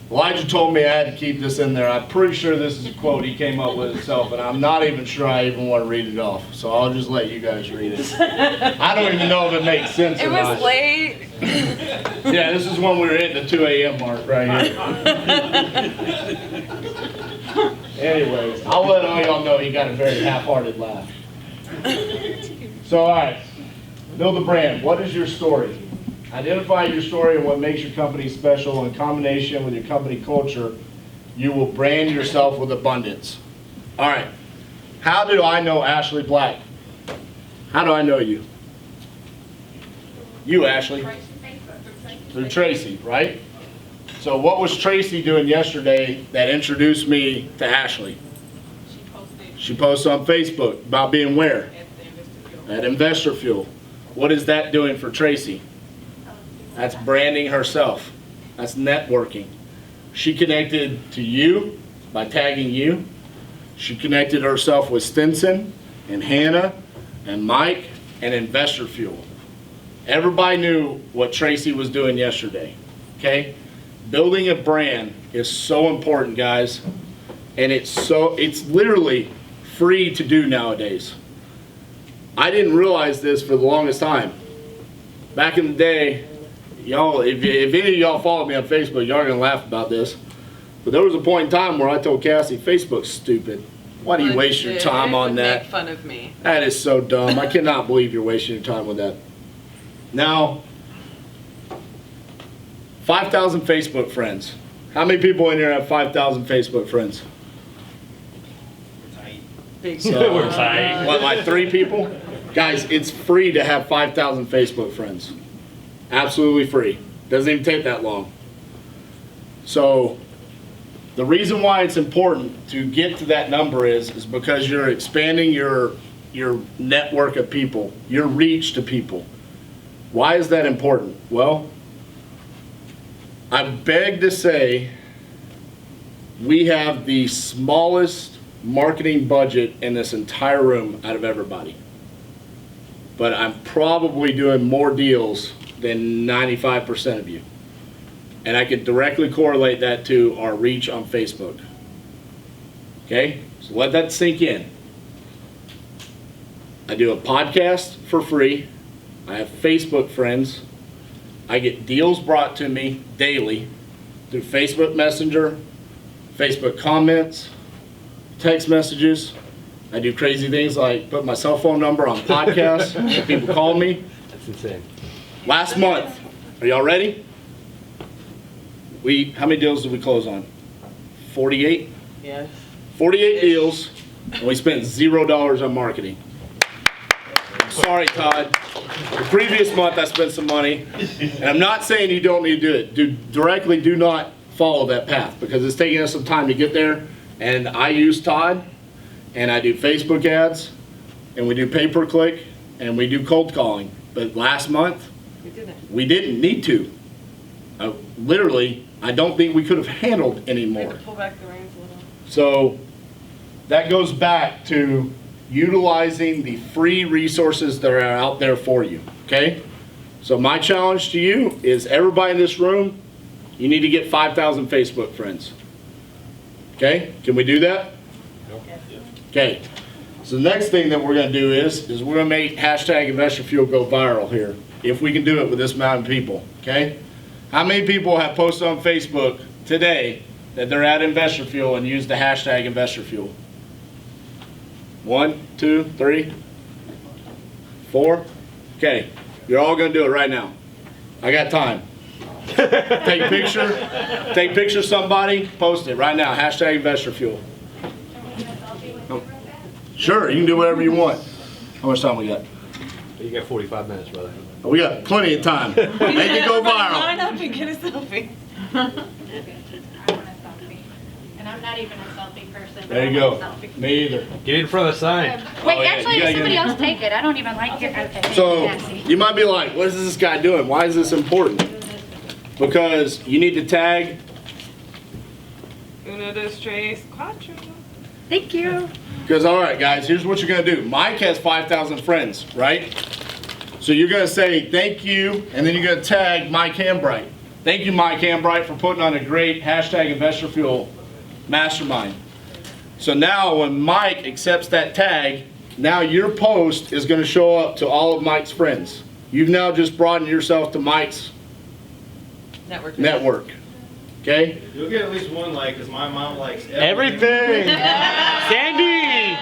Elijah told me I had to keep this in there. I'm pretty sure this is a quote he came up with himself, and I'm not even sure I even want to read it off. So I'll just let you guys read it. I don't even know if it makes sense It or not. was late. Yeah, this is when we were hitting the 2 a.m. mark right here. Anyways, I'll let all y'all know he got a very half-hearted laugh. So, all right, build a brand. What is your story? Identify your story and what makes your company special. In combination with your company culture, you will brand yourself with abundance. All right, how do I know Ashley Black? How do I know you? You, Ashley. Through Tracy, right? So what was Tracy doing yesterday that introduced me to Ashley? She posted on Facebook about being where? At Investor Fuel. What is that doing for Tracy? That's branding herself. That's networking. She connected to you by tagging you. She connected herself with Stinson and Hannah and Mike and Investor Fuel. Everybody knew what Tracy was doing yesterday, okay? Building a brand is so important, guys, and it's literally free to do nowadays. I didn't realize this for the longest time. Back in the day, y'all, if any of y'all follow me on Facebook, y'all are gonna laugh about this, but there was a point in time where I told Cassie, Facebook's stupid. Why do you waste your time on that? Make fun of me. That is so dumb. I cannot believe you're wasting your time with that. Now, 5,000 Facebook friends. How many people in here have 5,000 Facebook friends? Big So, We're tight. what, like 3 people? Guys, it's free to have 5,000 Facebook friends. Absolutely free. Doesn't even take that long. So, the reason why it's important to get to that number is because you're expanding your network of people, your reach to people. Why is that important? Well, I beg to say we have the smallest marketing budget in this entire room out of everybody. But I'm probably doing more deals than 95% of you. And I could directly correlate that to our reach on Facebook. Okay, so let that sink in. I do a podcast for free. I have Facebook friends. I get deals brought to me daily through Facebook Messenger, Facebook comments, text messages. I do crazy things like put my cell phone number on podcasts when people call me. That's insane. Last month, are y'all ready? How many deals did we close on? 48? Yes. 48 deals, and we spent $0 on marketing. Sorry, Todd. The previous month I spent some money, and I'm not saying you don't need to do it. Do not follow that path because it's taking us some time to get there. And I use Todd, and I do Facebook ads, and we do pay-per-click, and we do cold calling. But last month, we didn't need to. Literally, I don't think we could have handled any We had more. to pull back the reins a little. So that goes back to utilizing the free resources that are out there for you, okay? So my challenge to you is everybody in this room, you need to get 5,000 Facebook friends. Okay, can we do that? Okay, so the next thing that we're gonna do is we're gonna make hashtag Investor Fuel go viral here, if we can do it with this amount of people, okay? How many people have posted on Facebook today that they're at Investor Fuel and use the hashtag Investor Fuel? 1, 2, 3, 4. Okay, you're all gonna do it right now. I got time. Take a picture of somebody, post it right now, hashtag Investor Fuel. Sure, you can do whatever you want. How much time we got? You got 45 minutes, brother. We got plenty of time. Make it go viral. Line up and get a selfie. I want a selfie. And I'm not even a selfie person. There you go. Me either. Get in front of the sign. Wait, Oh, yeah, actually, you gotta somebody get else take it. I don't even like your, okay. So Cassie. you might be like, what is this guy doing? Why is this important? Because you need to tag. Uno, dos, tres, cuatro. Thank you. Because all right, guys, here's what you're gonna do. Mike has 5,000 friends, right? So you're gonna say thank you, and then you're gonna tag Mike Hambright. Thank you, Mike Hambright, for putting on a great hashtag Investor Fuel mastermind. So now when Mike accepts that tag, now your post is gonna show up to all of Mike's friends. You've now just broadened yourself to Mike's network. Okay? You'll get at least one like, because my mom likes Everything. Sandy.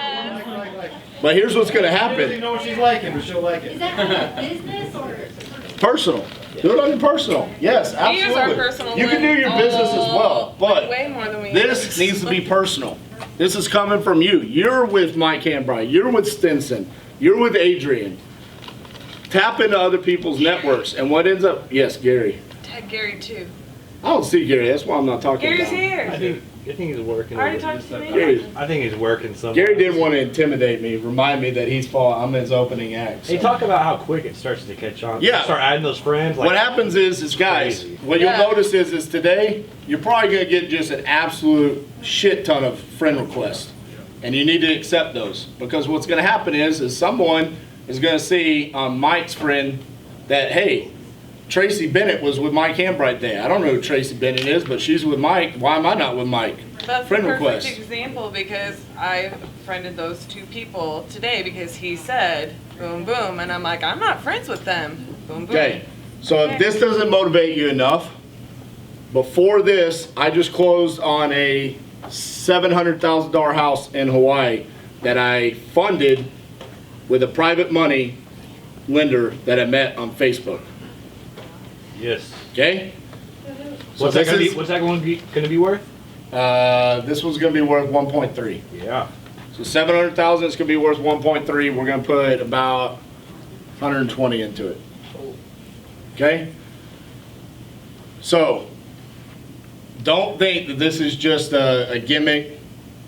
But here's what's gonna I don't happen. even know what she's liking, but she'll like Is it. that business or? Personal. Do it on your personal. Yes, We use our absolutely. personal You can do your business as well, but way more than we this use. needs to be personal. This is coming from you. You're with Mike Hambright. You're with Stinson. You're with Adrian. Tap into other people's networks, and what ends up? Yes, Gary. Tag Gary too. I don't see Gary. That's why I'm not talking Gary's about him. here. I think he's working. I already talked to me. Gary, I think he's working somewhere. Gary didn't want to intimidate me. Remind me that I'm his opening act. Hey, so. talk about how quick it starts to catch on. Yeah. Start adding those friends. Like, What happens is guys, crazy. what you'll Yeah. notice is today, you're probably going to get just an absolute shit ton of friend requests. And you need to accept those. Because what's going to happen is someone is going to see on Mike's friend that, hey, Tracy Bennett was with Mike Hambright Day. I don't know who Tracy Bennett is, but she's with Mike. Why am I not with Mike? That's Friend the perfect request. example because I friended those two people today because he said boom boom and I'm like I'm not friends with them. Boom boom. Okay, so if this doesn't motivate you enough, before this, I just closed on a $700,000 house in Hawaii that I funded with a private money lender that I met on Facebook. Yes. Okay? So What's that this gonna be? is, What's that going to be worth? this one's gonna be worth 1.3. Yeah. So 700,000 is gonna be worth 1.3. We're gonna put about 120 into it. Okay? So, don't think that this is just a gimmick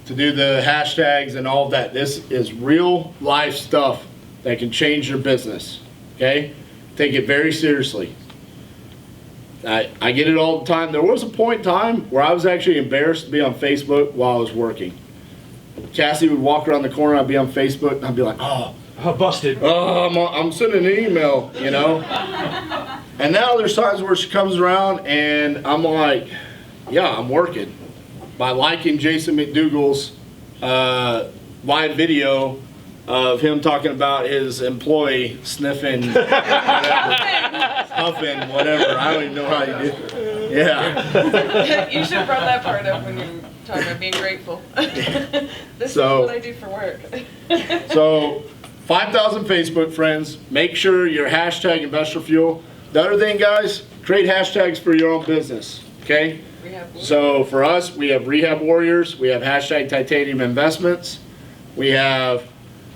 to do the hashtags and all of that. This is real life stuff that can change your business. Okay? Take it very seriously. I get it all the time. There was a point in time where I was actually embarrassed to be on Facebook while I was working. Cassie would walk around the corner, I'd be on Facebook, and I'd be like, oh, Busted. I'm sending an email, you know? And now there's times where she comes around and I'm like, yeah, I'm working. By liking Jason McDougall's live video of him talking about his employee sniffing, whatever, huffing, whatever. I don't even know how you do it. Yeah. You should have brought that part up when you were talking about being grateful. This So- is what I do for work. So 5,000 Facebook friends. Make sure your hashtag Investor Fuel. The other thing, guys, create hashtags for your own business. Okay? We have So for us, we have Rehab Warriors. We have hashtag Titanium Investments. We have,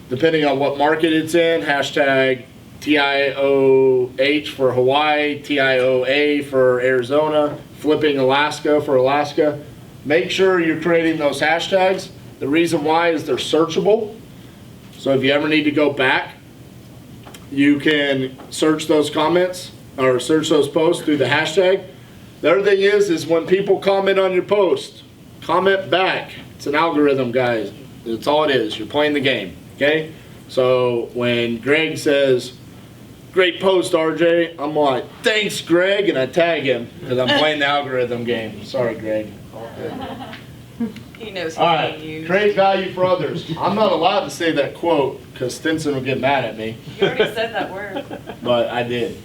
depending on what market it's in, hashtag TIOH for Hawaii, TIOA for Arizona, Flipping Alaska for Alaska. Make sure you're creating those hashtags. The reason why is they're searchable. So if you ever need to go back, you can search those comments or search those posts through the hashtag. The other thing is when people comment on your post, comment back. It's an algorithm, guys. That's all it is. You're playing the game, okay? So when Greg says, great post, RJ, I'm like, thanks, Greg, and I tag him because I'm playing the algorithm game. Sorry, Greg. All good. He knows he's All right, being used. create value for others. I'm not allowed to say that quote because Stinson will get mad at me, You already said that word. but I did.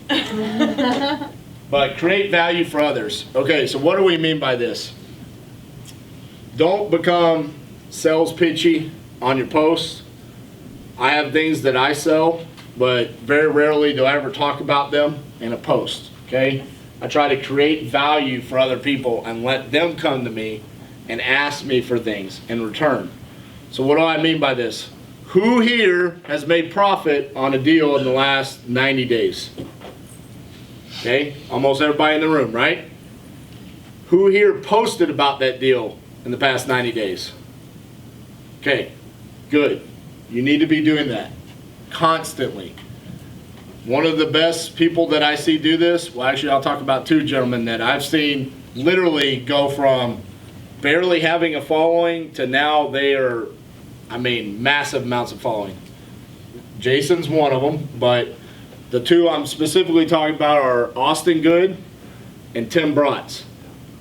But create value for others. Okay, so what do we mean by this? Don't become sales pitchy on your posts. I have things that I sell, but very rarely do I ever talk about them in a post, okay? I try to create value for other people and let them come to me and ask me for things in return. So what do I mean by this? Who here has made profit on a deal in the last 90 days? Okay, almost everybody in the room, right? Who here posted about that deal in the past 90 days? Okay, good. You need to be doing that constantly. One of the best people that I see do this, well actually I'll talk about two gentlemen that I've seen literally go from barely having a following to now they are, I mean, massive amounts of following. Jason's one of them, but the two I'm specifically talking about are Austin Good and Tim Bratz.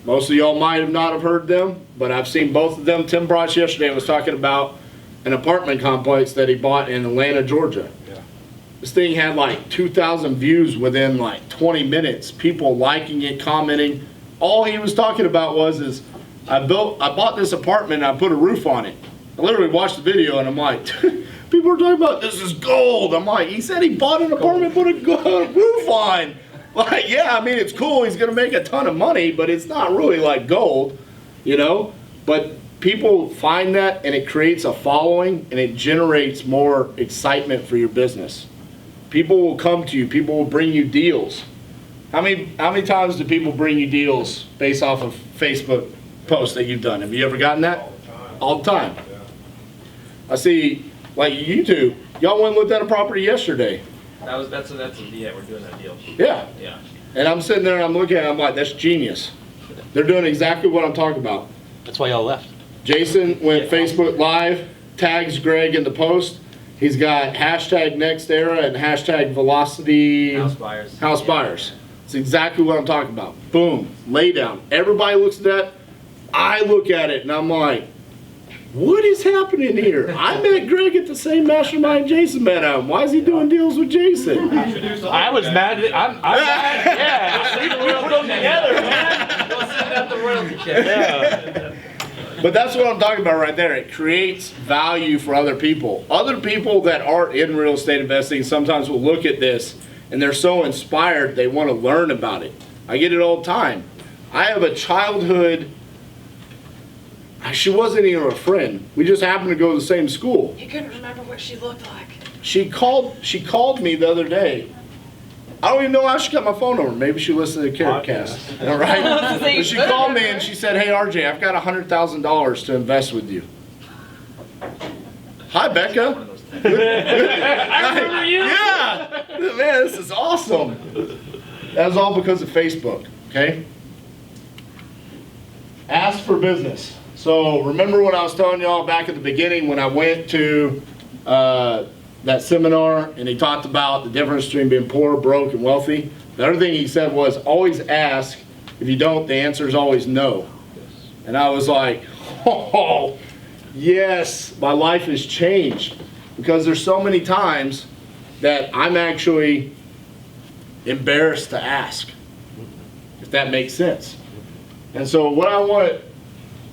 Most of y'all might have not have heard them, but I've seen both of them. Tim Bratz yesterday was talking about an apartment complex that he bought in Atlanta, Georgia. Yeah. This thing had like 2,000 views within like 20 minutes. People liking it, commenting. All he was talking about was I bought this apartment and I put a roof on it. I literally watched the video and I'm like, people are talking about this is gold. I'm like, he said he bought an apartment, put a roof on. Like, yeah, I mean, it's cool. He's going to make a ton of money, but it's not really like gold, you know? But people find that and it creates a following and it generates more excitement for your business. People will come to you. People will bring you deals. How many times do people bring you deals based off of Facebook posts that you've done? Have you ever gotten that? All the time. I see, like you two, y'all went and looked at a property yesterday. That's a yeah, we're doing that deal. Yeah. Yeah. And I'm sitting there and I'm looking at it, I'm like, that's genius. They're doing exactly what I'm talking about. That's why y'all left. Jason went Facebook Live, tags Greg in the post. He's got hashtag next era and hashtag velocity House buyers. house Yeah. buyers. It's exactly what I'm talking about. Boom, lay down. Everybody looks at that. I look at it and I'm like, what is happening here? I met Greg at the same mastermind Jason met him. Why is he doing deals with Jason? I was mad. I'm mad. Yeah. See the world come together, man. We'll send out the royalty check. Yeah. But that's what I'm talking about right there. It creates value for other people. Other people that aren't in real estate investing sometimes will look at this and they're so inspired they want to learn about it. I get it all the time. I have a childhood, she wasn't even a friend. We just happened to go to the same school. You couldn't remember what she looked like. She called me the other day. I don't even know how she got my phone number. Maybe she listened to the Carrot Cast. All right? But she called me and she said, hey, RJ, I've got $100,000 to invest with you. Hi, Becca. I remember you. Yeah. Man, this is awesome. That was all because of Facebook, okay? Ask for business. So remember when I was telling y'all back at the beginning when I went to that seminar and he talked about the difference between being poor, broke, and wealthy? The other thing he said was always ask. If you don't, the answer is always no. And I was like, oh, yes, my life has changed. Because there's so many times that I'm actually embarrassed to ask, if that makes sense. And so what I want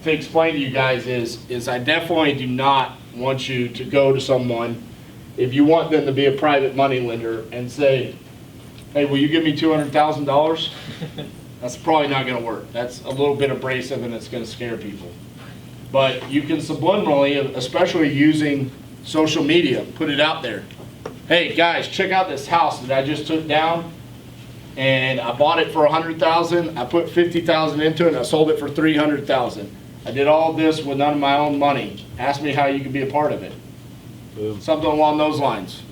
to explain to you guys is I definitely do not want you to go to someone, if you want them to be a private money lender, and say, hey, will you give me $200,000? That's probably not going to work. That's a little bit abrasive and it's going to scare people. But you can subliminally, especially using social media, put it out there. Hey guys, check out this house that I just took down and I bought it for $100,000. I put $50,000 into it and I sold it for $300,000. I did all this with none of my own money. Ask me how you can be a part of it. Boom. Something along those lines.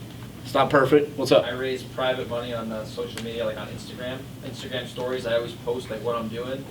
It's not perfect. What's up? I raise private money on social media, like on Instagram stories. I always post like what I'm doing,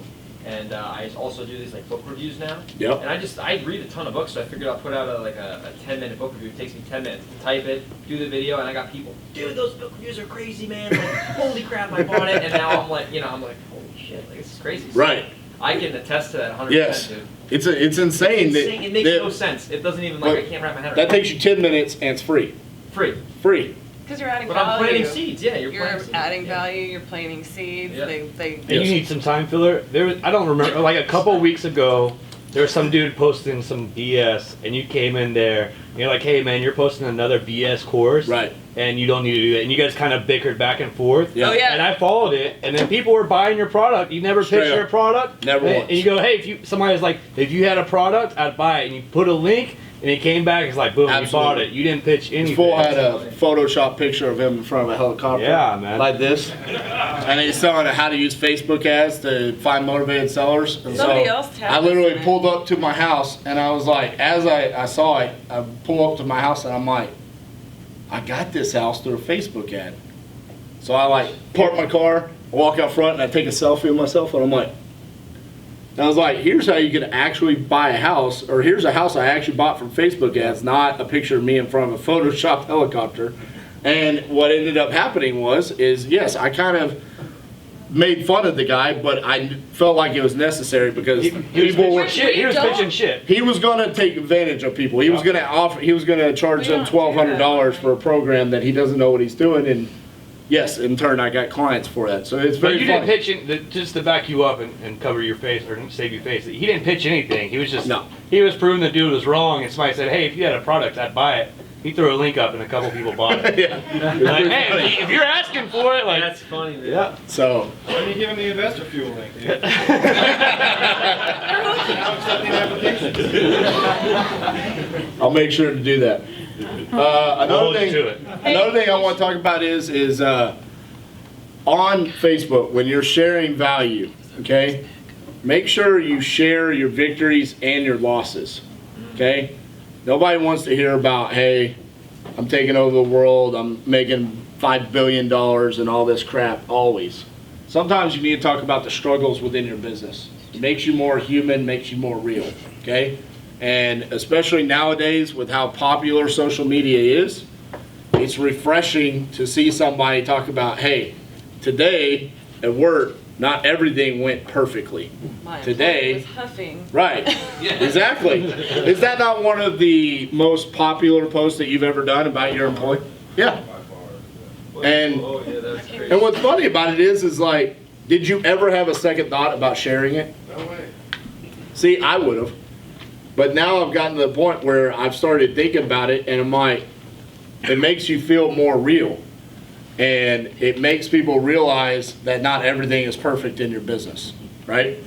and I also do these like book reviews now. Yep. And I read a ton of books, so I figured I'll put out a 10-minute book review. It takes me 10 minutes to type it, do the video, and I got people, dude, those book reviews are crazy, man. Like, holy crap, I bought it, and now I'm like, holy shit, like this is crazy. So Right. I can attest to that 100%, Yes. dude. It's insane. It makes that- no sense. It doesn't even, like, I can't wrap my head around That takes you 10 minutes and it's free. Free. Free. Because you're adding But value. I'm planting seeds, yeah, you're planting seeds. adding Yeah. value, you're planting seeds. Yeah. They And you need some time filler. I don't remember, like a couple of weeks ago, there was some dude posting some BS, and you came in there, and you're like, hey man, you're posting another BS course. Right. And you don't need to do that. And you guys kind of bickered back and forth. Yeah. Oh, yeah. And I followed it, and then people were buying your product. You never Straight pitched up. your product. Never and, once. and you go, hey, somebody was like, if you had a product, I'd buy it. And you put a link, and it came back, it's like, boom, Absolutely. you bought it. You didn't pitch anything. This fool had a Photoshop picture of him in front of a helicopter. Yeah, man. Like this. And he's telling how to use Facebook ads to find motivated sellers. And Somebody else tagged I us literally in it. pulled up to my house and I was like, as I saw it, I pull up to my house and I'm like, I got this house through a Facebook ad. So I like park my car, walk out front and I take a selfie of myself and I'm like, and I was like, here's how you can actually buy a house, or here's a house I actually bought from Facebook ads, not a picture of me in front of a Photoshop helicopter. And what ended up happening is yes, I kind of made fun of the guy, but I felt like it was necessary because He was people were, pitching shit. He was Don't- pitching shit. he was going to take advantage of people. He was going to charge them $1,200 for a program that he doesn't know what he's doing. And yes, in turn, I got clients for that. So it's But very you funny. didn't pitch it, just to back you up and cover your face, or save your face. He didn't pitch anything. He was just, No. he was proving the dude was wrong, and somebody said, hey, if you had a product, I'd buy it. He threw a link up, and a couple people bought it. Yeah. Like, hey, if you're asking for it, like, That's funny, man. yeah. So Why don't you give him the investor fuel link, dude? Now accepting applications. I'll make sure to do that. Hold you to it. Another thing I want to talk about is on Facebook, when you're sharing value, okay, make sure you share your victories and your losses, okay? Nobody wants to hear about, hey, I'm taking over the world, I'm making $5 billion and all this crap, always. Sometimes you need to talk about the struggles within your business. It makes you more human, makes you more real, okay? And especially nowadays with how popular social media is, it's refreshing to see somebody talk about, hey, today at work, not everything went perfectly. My Today- employee was huffing. Right, exactly. Is that not one of the most popular posts that you've ever done about your employee? Yeah. And Oh, yeah, that's crazy. and what's funny about it is like, did you ever have a second thought about sharing it? No way. See, I would have. But now I've gotten to the point where I've started thinking about it and I'm like, it makes you feel more real. And it makes people realize that not everything is perfect in your business, right?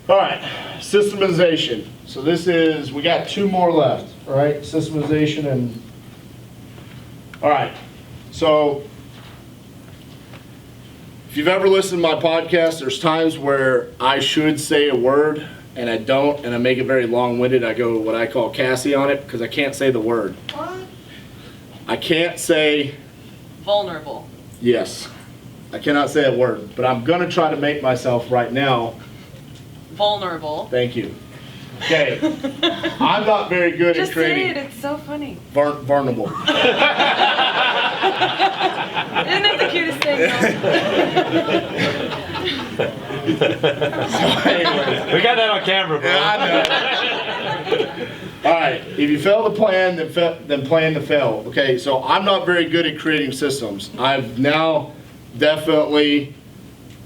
All right, systemization. So this is, we got 2 more left, all right? Systemization and, all right. So if you've ever listened to my podcast, there's times where I should say a word and I don't, and I make it very long-winded. I go what I call Cassi on it because I can't say the word. I can't say Vulnerable. yes. I cannot say a word, but I'm going to try to make myself right now. Vulnerable. Thank you. Okay. I'm not very good Just at say it, creating it's so funny. vulnerable. Isn't it the cutest thing? Anyway. We got that on camera, bro. Yeah, I know. All right, if you fail to plan, then plan to fail. Okay, so I'm not very good at creating systems. I've now definitely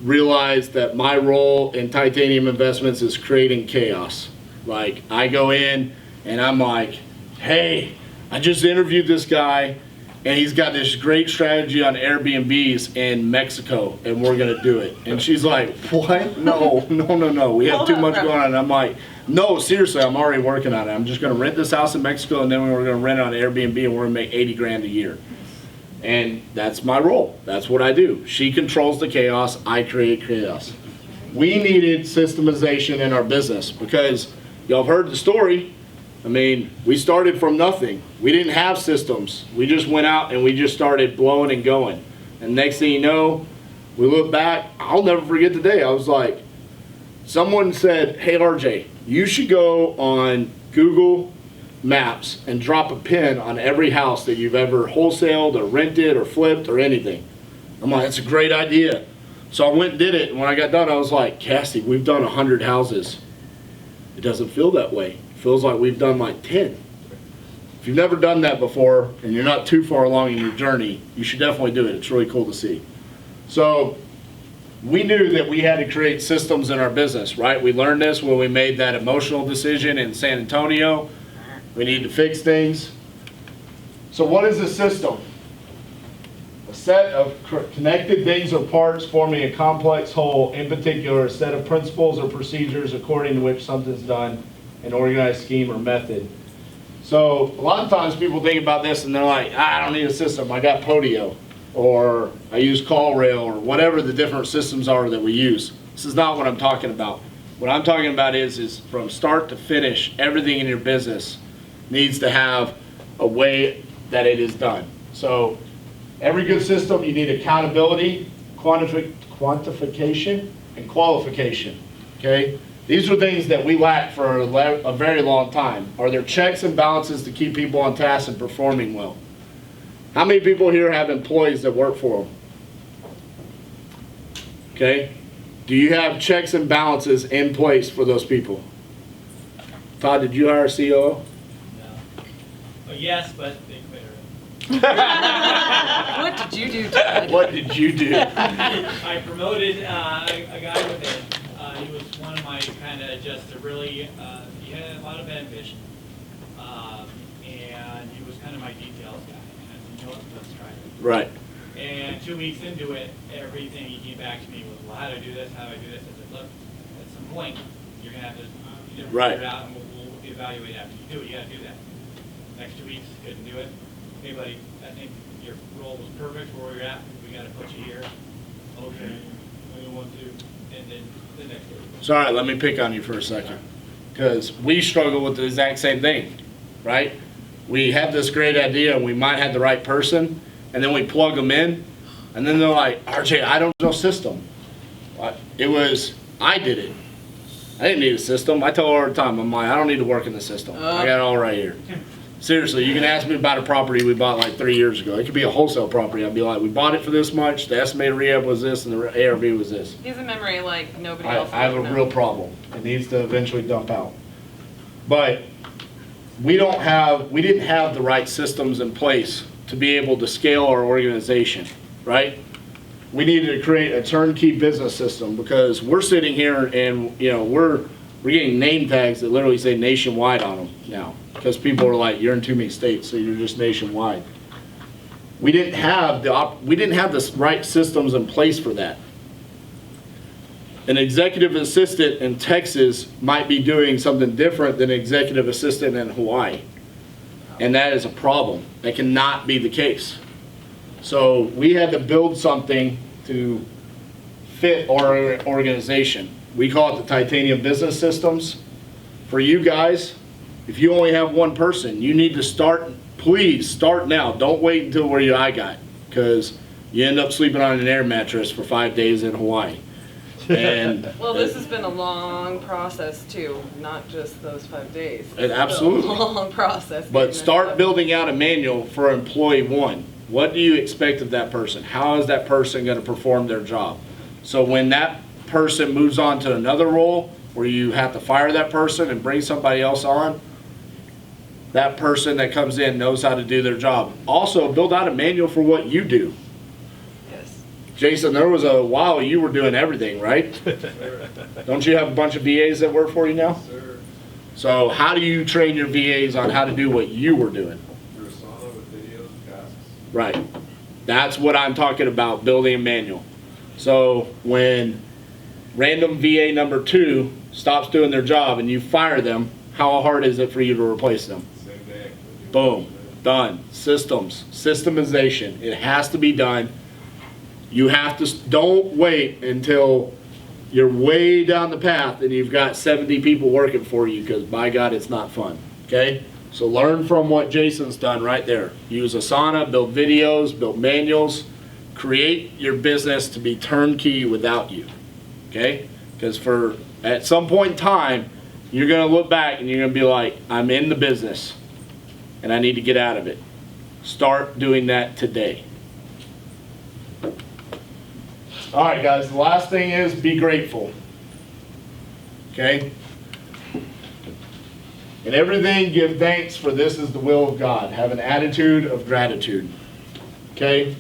realized that my role in Titanium Investments is creating chaos. Like, I go in and I'm like, hey, I just interviewed this guy and he's got this great strategy on Airbnbs in Mexico and we're gonna do it. And she's like, what? No. We have too much going on. And I'm like, no, seriously, I'm already working on it. I'm just gonna rent this house in Mexico and then we're gonna rent it on Airbnb and we're gonna make 80 grand a year. And that's my role. That's what I do. She controls the chaos, I create chaos. We needed systemization in our business because y'all have heard the story. I mean, we started from nothing. We didn't have systems. We just went out and we just started blowing and going. And next thing you know, we look back, I'll never forget the day. I was like, someone said, hey RJ, you should go on Google Maps and drop a pin on every house that you've ever wholesaled or rented or flipped or anything. I'm like, that's a great idea. So I went and did it, and when I got done, I was like, Cassi, we've done 100 houses. It doesn't feel that way. It feels like we've done like 10. If you've never done that before, and you're not too far along in your journey, you should definitely do it. It's really cool to see. So we knew that we had to create systems in our business, right? We learned this when we made that emotional decision in San Antonio. We need to fix things. So what is a system? A set of connected things or parts forming a complex whole, in particular a set of principles or procedures according to which something's done, an organized scheme or method. So a lot of times people think about this and they're like, I don't need a system, I got Podio, or I use CallRail, or whatever the different systems are that we use. This is not what I'm talking about. What I'm talking about is from start to finish, everything in your business needs to have a way that it is done. So every good system, you need accountability, quantification, and qualification, okay? These are things that we lack for a very long time. Are there checks and balances to keep people on task and performing well? How many people here have employees that work for them? Okay? Do you have checks and balances in place for those people? Todd, did you hire a COO? No. Well, yes, but they quit early. What did you do, Todd? What did you do? I promoted a guy with it. He was one of my kind of just a really, he had a lot of ambition. And he was kind of my details guy. And I said, you know what, let's try it. Right. And 2 weeks into it, everything he came back to me with, well, how do I do this? How do I do this? I said, look, at some point, you're going to have to Right. figure it out, and we'll evaluate after you do it. You got to do that. Next 2 weeks, couldn't do it. Okay, buddy, I think your role was perfect for where you're at. We got to put you here. Okay, we don't want to. And then the next day. So, all right, let me pick on you for a second. Because we struggle with the exact same thing, right? We have this great idea, and we might have the right person, and then we plug them in, and then they're like, RJ, I don't know system. It was, I did it. I didn't need a system. I tell her all the time, I'm like, I don't need to work in the system. I got it all right here. Seriously, you can ask me about a property we bought like 3 years ago. It could be a wholesale property. I'd be like, we bought it for this much, the estimated rehab was this, and the ARV was this. He has a memory like nobody I else. have a would real know. problem. It needs to eventually dump out. But we didn't have the right systems in place to be able to scale our organization, right? We needed to create a turnkey business system because we're sitting here and we're getting name tags that literally say nationwide on them now because people are like, you're in too many states, so you're just nationwide. We didn't have the right systems in place for that. An executive assistant in Texas might be doing something different than an executive assistant in Hawaii. And that is a problem. That cannot be the case. So we had to build something to fit our organization. We call it the Titanium Business Systems. For you guys, if you only have one person, you need to start, please start now. Don't wait until where I got, because you end up sleeping on an air mattress for 5 days in Hawaii. And Well, this has been a long process too, not just those 5 days. It's absolutely. been a long process. But start building out a manual for employee one. What do you expect of that person? How is that person going to perform their job? So when that person moves on to another role where you have to fire that person and bring somebody else on, that person that comes in knows how to do their job. Also, build out a manual for what you do. Yes. Jason, there was a while you were doing everything, right? Don't you have a bunch of VAs that work for you now? Sir, So how do you train your VAs on how to do what you were doing? through sauna with videos, tasks. Right. That's what I'm talking about, building a manual. So when random VA number 2 stops doing their job and you fire them, how hard is it for you to replace them? Same day. Boom. Done. Systems. Systemization. It has to be done. You have to, don't wait until you're way down the path and you've got 70 people working for you, because by God, it's not fun. Okay? So learn from what Jason's done right there. Use Asana, build videos, build manuals, create your business to be turnkey without you. Okay? Because at some point in time, you're going to look back and you're going to be like, I'm in the business and I need to get out of it. Start doing that today. All right, guys, the last thing is be grateful. Okay? In everything, give thanks, for this is the will of God. Have an attitude of gratitude. Okay?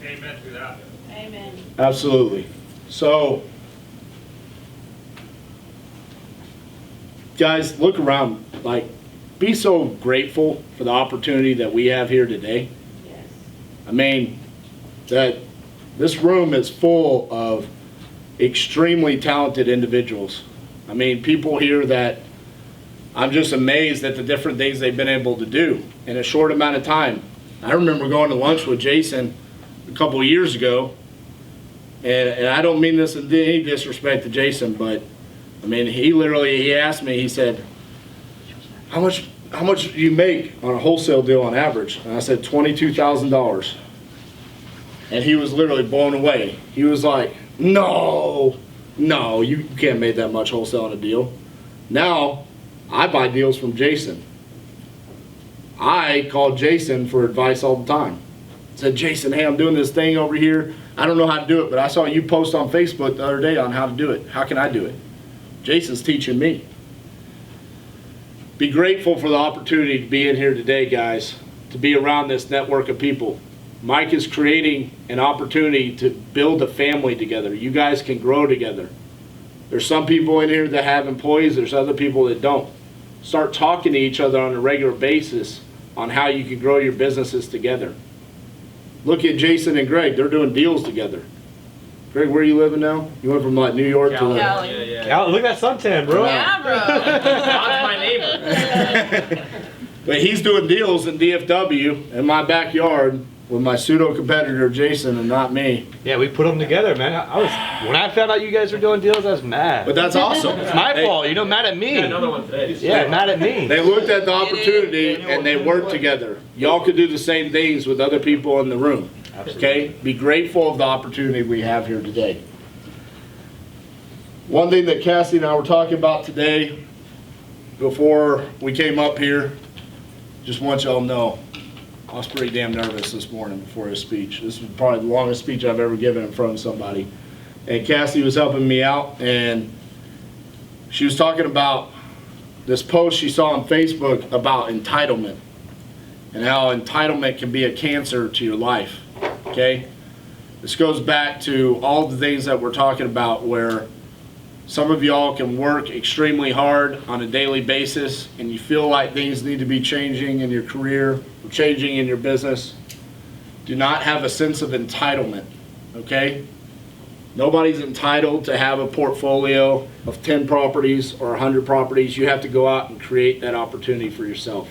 Amen to that. Amen. Absolutely. So, guys, look around. Like, be so grateful for the opportunity that we have here today. Yes. I mean, that this room is full of extremely talented individuals. I mean, people here that I'm just amazed at the different things they've been able to do in a short amount of time. I remember going to lunch with Jason a couple of years ago, and I don't mean this in any disrespect to Jason, but I mean, he asked me, he said, how much do you make on a wholesale deal on average? And I said, $22,000. And he was literally blown away. He was like, no, you can't make that much wholesale on a deal. Now, I buy deals from Jason. I call Jason for advice all the time. I said, Jason, hey, I'm doing this thing over here. I don't know how to do it, but I saw you post on Facebook the other day on how to do it. How can I do it? Jason's teaching me. Be grateful for the opportunity to be in here today, guys, to be around this network of people. Mike is creating an opportunity to build a family together. You guys can grow together. There's some people in here that have employees. There's other people that don't. Start talking to each other on a regular basis on how you can grow your businesses together. Look at Jason and Greg. They're doing deals together. Greg, where are you living now? You went from like New York to Cali. Yeah, look at that suntan, bro. Yeah, bro. God's my neighbor. But he's doing deals in DFW in my backyard with my pseudo competitor Jason and not me. Yeah, we put them together, man. When I found out you guys were doing deals, I was mad. But that's awesome. It's my fault, mad at me. Got another one today. Yeah, mad at me. They looked at the opportunity and they worked together. Y'all could do the same things with other people in the room. Okay? Be grateful of the opportunity we have here today. One thing that Cassie and I were talking about today before we came up here, just want y'all to know, I was pretty damn nervous this morning before his speech. This was probably the longest speech I've ever given in front of somebody. And Cassie was helping me out, and she was talking about this post she saw on Facebook about entitlement and how entitlement can be a cancer to your life. Okay? This goes back to all the things that we're talking about, where some of y'all can work extremely hard on a daily basis and you feel like things need to be changing in your career or changing in your business. Do not have a sense of entitlement, okay? Nobody's entitled to have a portfolio of 10 properties or 100 properties. You have to go out and create that opportunity for yourself.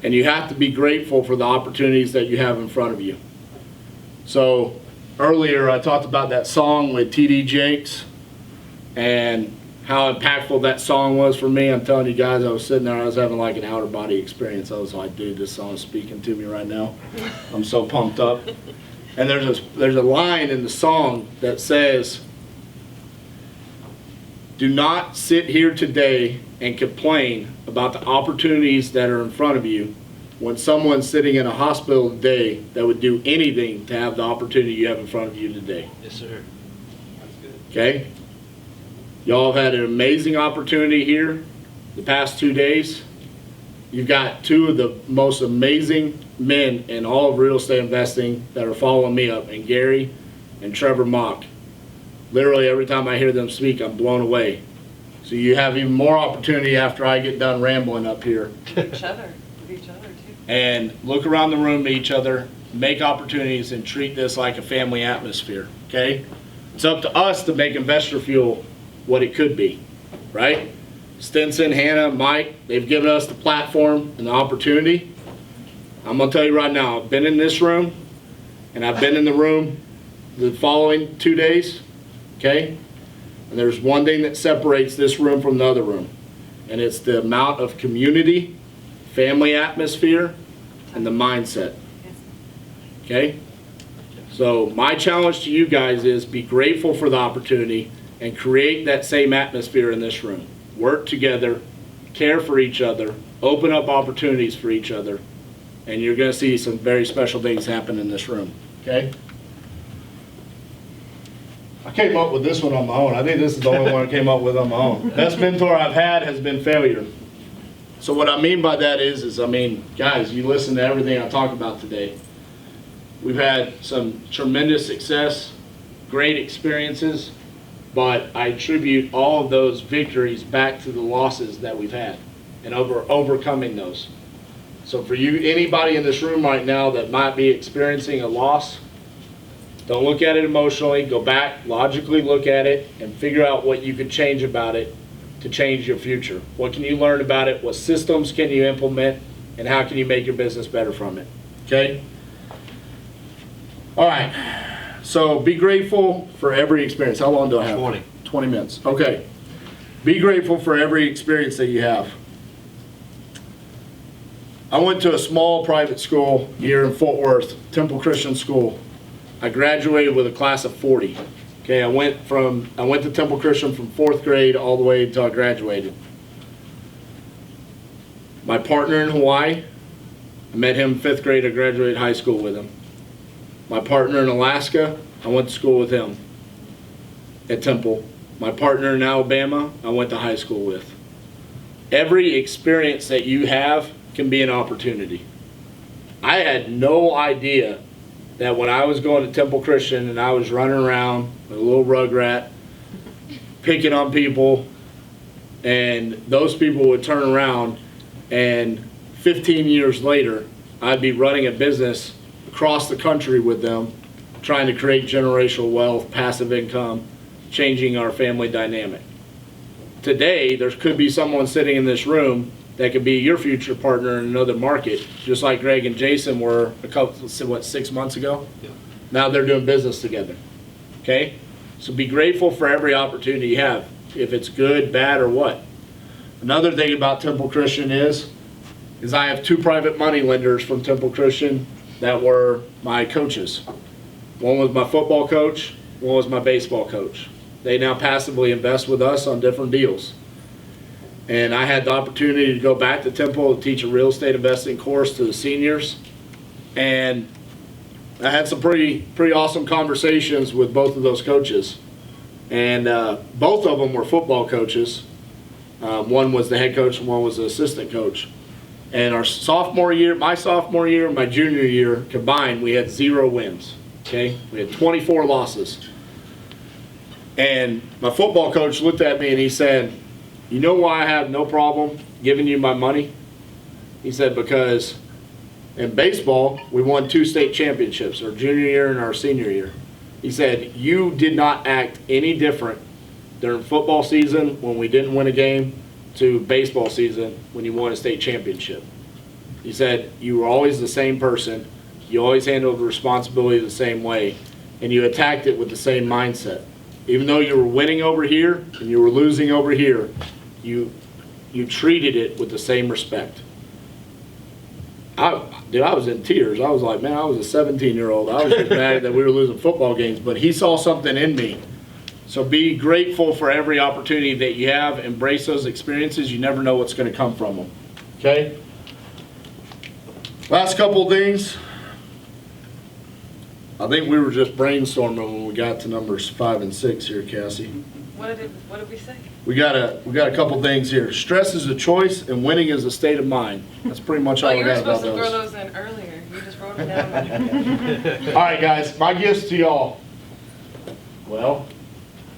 And you have to be grateful for the opportunities that you have in front of you. So earlier I talked about that song with T.D. Jakes and how impactful that song was for me. I'm telling you guys, I was sitting there, I was having like an outer body experience. I was like, dude, this song is speaking to me right now. I'm so pumped up. And there's a line in the song that says, do not sit here today and complain about the opportunities that are in front of you when someone's sitting in a hospital today that would do anything to have the opportunity you have in front of you today. Yes, sir. Okay? Y'all have had an amazing opportunity here the past 2 days. You've got two of the most amazing men in all of real estate investing that are following me up, and Gary and Trevor Mock. Literally every time I hear them speak, I'm blown away. So you have even more opportunity after I get done rambling up here. With each other too. And look around the room at each other, make opportunities, and treat this like a family atmosphere, okay? It's up to us to make Investor Fuel what it could be, right? Stinson, Hannah, Mike, they've given us the platform and the opportunity. I'm going to tell you right now, I've been in this room, and I've been in the room the following 2 days, okay? And there's one thing that separates this room from the other room, and it's the amount of community, family atmosphere, and the mindset, okay? So my challenge to you guys is be grateful for the opportunity and create that same atmosphere in this room. Work together, care for each other, open up opportunities for each other, and you're going to see some very special things happen in this room, okay? I came up with this one on my own. I think this is the only one I came up with on my own. Best mentor I've had has been failure. So what I mean by that is I mean, guys, you listen to everything I talk about today. We've had some tremendous success, great experiences, but I attribute all of those victories back to the losses that we've had and overcoming those. So for you, anybody in this room right now that might be experiencing a loss, don't look at it emotionally. Go back, logically look at it, and figure out what you could change about it to change your future. What can you learn about it? What systems can you implement? And how can you make your business better from it? Okay? All right. So be grateful for every experience. How long do I have? 20. 20 minutes. Okay. Be grateful for every experience that you have. I went to a small private school here in Fort Worth, Temple Christian School. I graduated with a class of 40. Okay, I went to Temple Christian from 4th grade all the way until I graduated. My partner in Hawaii, I met him in 5th grade. I graduated high school with him. My partner in Alaska, I went to school with him at Temple. My partner in Alabama, I went to high school with. Every experience that you have can be an opportunity. I had no idea that when I was going to Temple Christian and I was running around with a little rugrat, picking on people, and those people would turn around and 15 years later, I'd be running a business across the country with them, trying to create generational wealth, passive income, changing our family dynamic. Today, there could be someone sitting in this room that could be your future partner in another market, just like Greg and Jason were a couple, 6 months ago? Yeah. Now they're doing business together, okay? So be grateful for every opportunity you have, if it's good, bad, or what. Another thing about Temple Christian is I have 2 private money lenders from Temple Christian that were my coaches. One was my football coach, one was my baseball coach. They now passively invest with us on different deals. And I had the opportunity to go back to Temple to teach a real estate investing course to the seniors. And I had some pretty awesome conversations with both of those coaches. And both of them were football coaches. One was the head coach and one was the assistant coach. And our sophomore year, my sophomore year and my junior year combined, we had 0 wins. Okay? We had 24 losses. And my football coach looked at me and he said, "You know why I have no problem giving you my money?" He said, "Because in baseball, we won 2 state championships, our junior year and our senior year." He said, "You did not act any different during football season when we didn't win a game to baseball season when you won a state championship." He said, "You were always the same person. You always handled the responsibility the same way, and you attacked it with the same mindset. Even though you were winning over here and you were losing over here, you treated it with the same respect." Dude, I was in tears. I was like, man, I was a 17-year-old. I was just mad that we were losing football games, but he saw something in me. So be grateful for every opportunity that you have. Embrace those experiences. You never know what's going to come from them. Okay? Last couple things. I think we were just brainstorming when we got to numbers 5 and 6 here, Cassie. What did we say? We got a couple things here. Stress is a choice, and winning is a state of mind. That's pretty much all Oh, we you were got about supposed to throw those. those in earlier. You just wrote them down. All right, guys, my gifts to y'all. Well,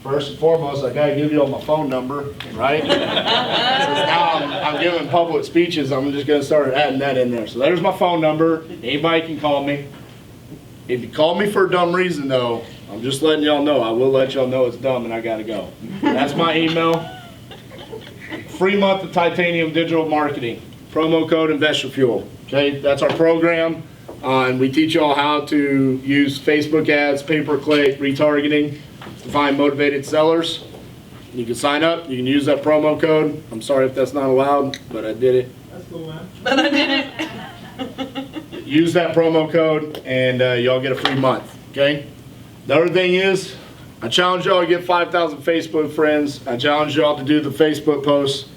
first and foremost, I gotta give you all my phone number, right? Since now I'm giving public speeches, I'm just gonna start adding that in there. So there's my phone number. Anybody can call me. If you call me for a dumb reason, though, I'm just letting y'all know. I will let y'all know it's dumb and I gotta go. That's my email. Free month of Titanium Digital Marketing. Promo code InvestorFuel. Okay, that's our program. And we teach y'all how to use Facebook ads, pay-per-click, retargeting to find motivated sellers. You can sign up. You can use that promo code. I'm sorry if that's not allowed, but I did it. That's cool, man. But I did it. Use that promo code and y'all get a free month, okay? The other thing is, I challenge y'all to get 5,000 Facebook friends. I challenge y'all to do the Facebook posts.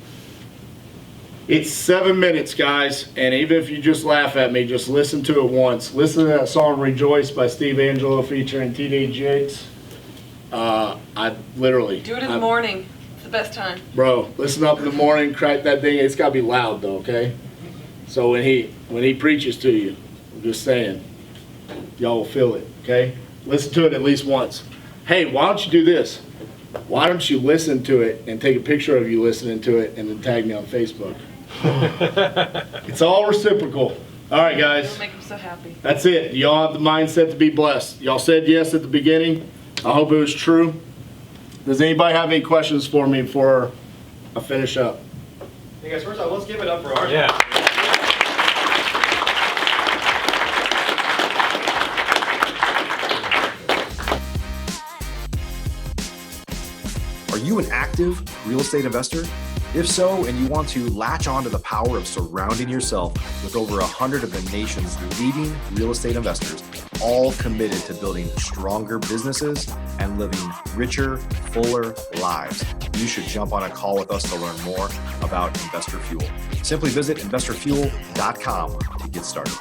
It's 7 minutes, guys, and even if you just laugh at me, just listen to it once. Listen to that song Rejoice by Steve Angelo featuring TD Jakes. I literally. Do it in the morning. It's the best time. Bro, listen up in the morning, crack that thing. It's got to be loud though, okay? So when he preaches to you, I'm just saying, y'all will feel it, okay? Listen to it at least once. Hey, why don't you do this? Why don't you listen to it and take a picture of you listening to it and then tag me on Facebook? It's all reciprocal. All right, guys. It'll make him so happy. That's it. Y'all have the mindset to be blessed. Y'all said yes at the beginning. I hope it was true. Does anybody have any questions for me before I finish up? Hey guys, first off, let's give it up for ours. Yeah. Are you an active real estate investor? If so, and you want to latch on to the power of surrounding yourself with over 100 of the nation's leading real estate investors, all committed to building stronger businesses and living richer, fuller lives, you should jump on a call with us to learn more about Investor Fuel. Simply visit investorfuel.com to get started.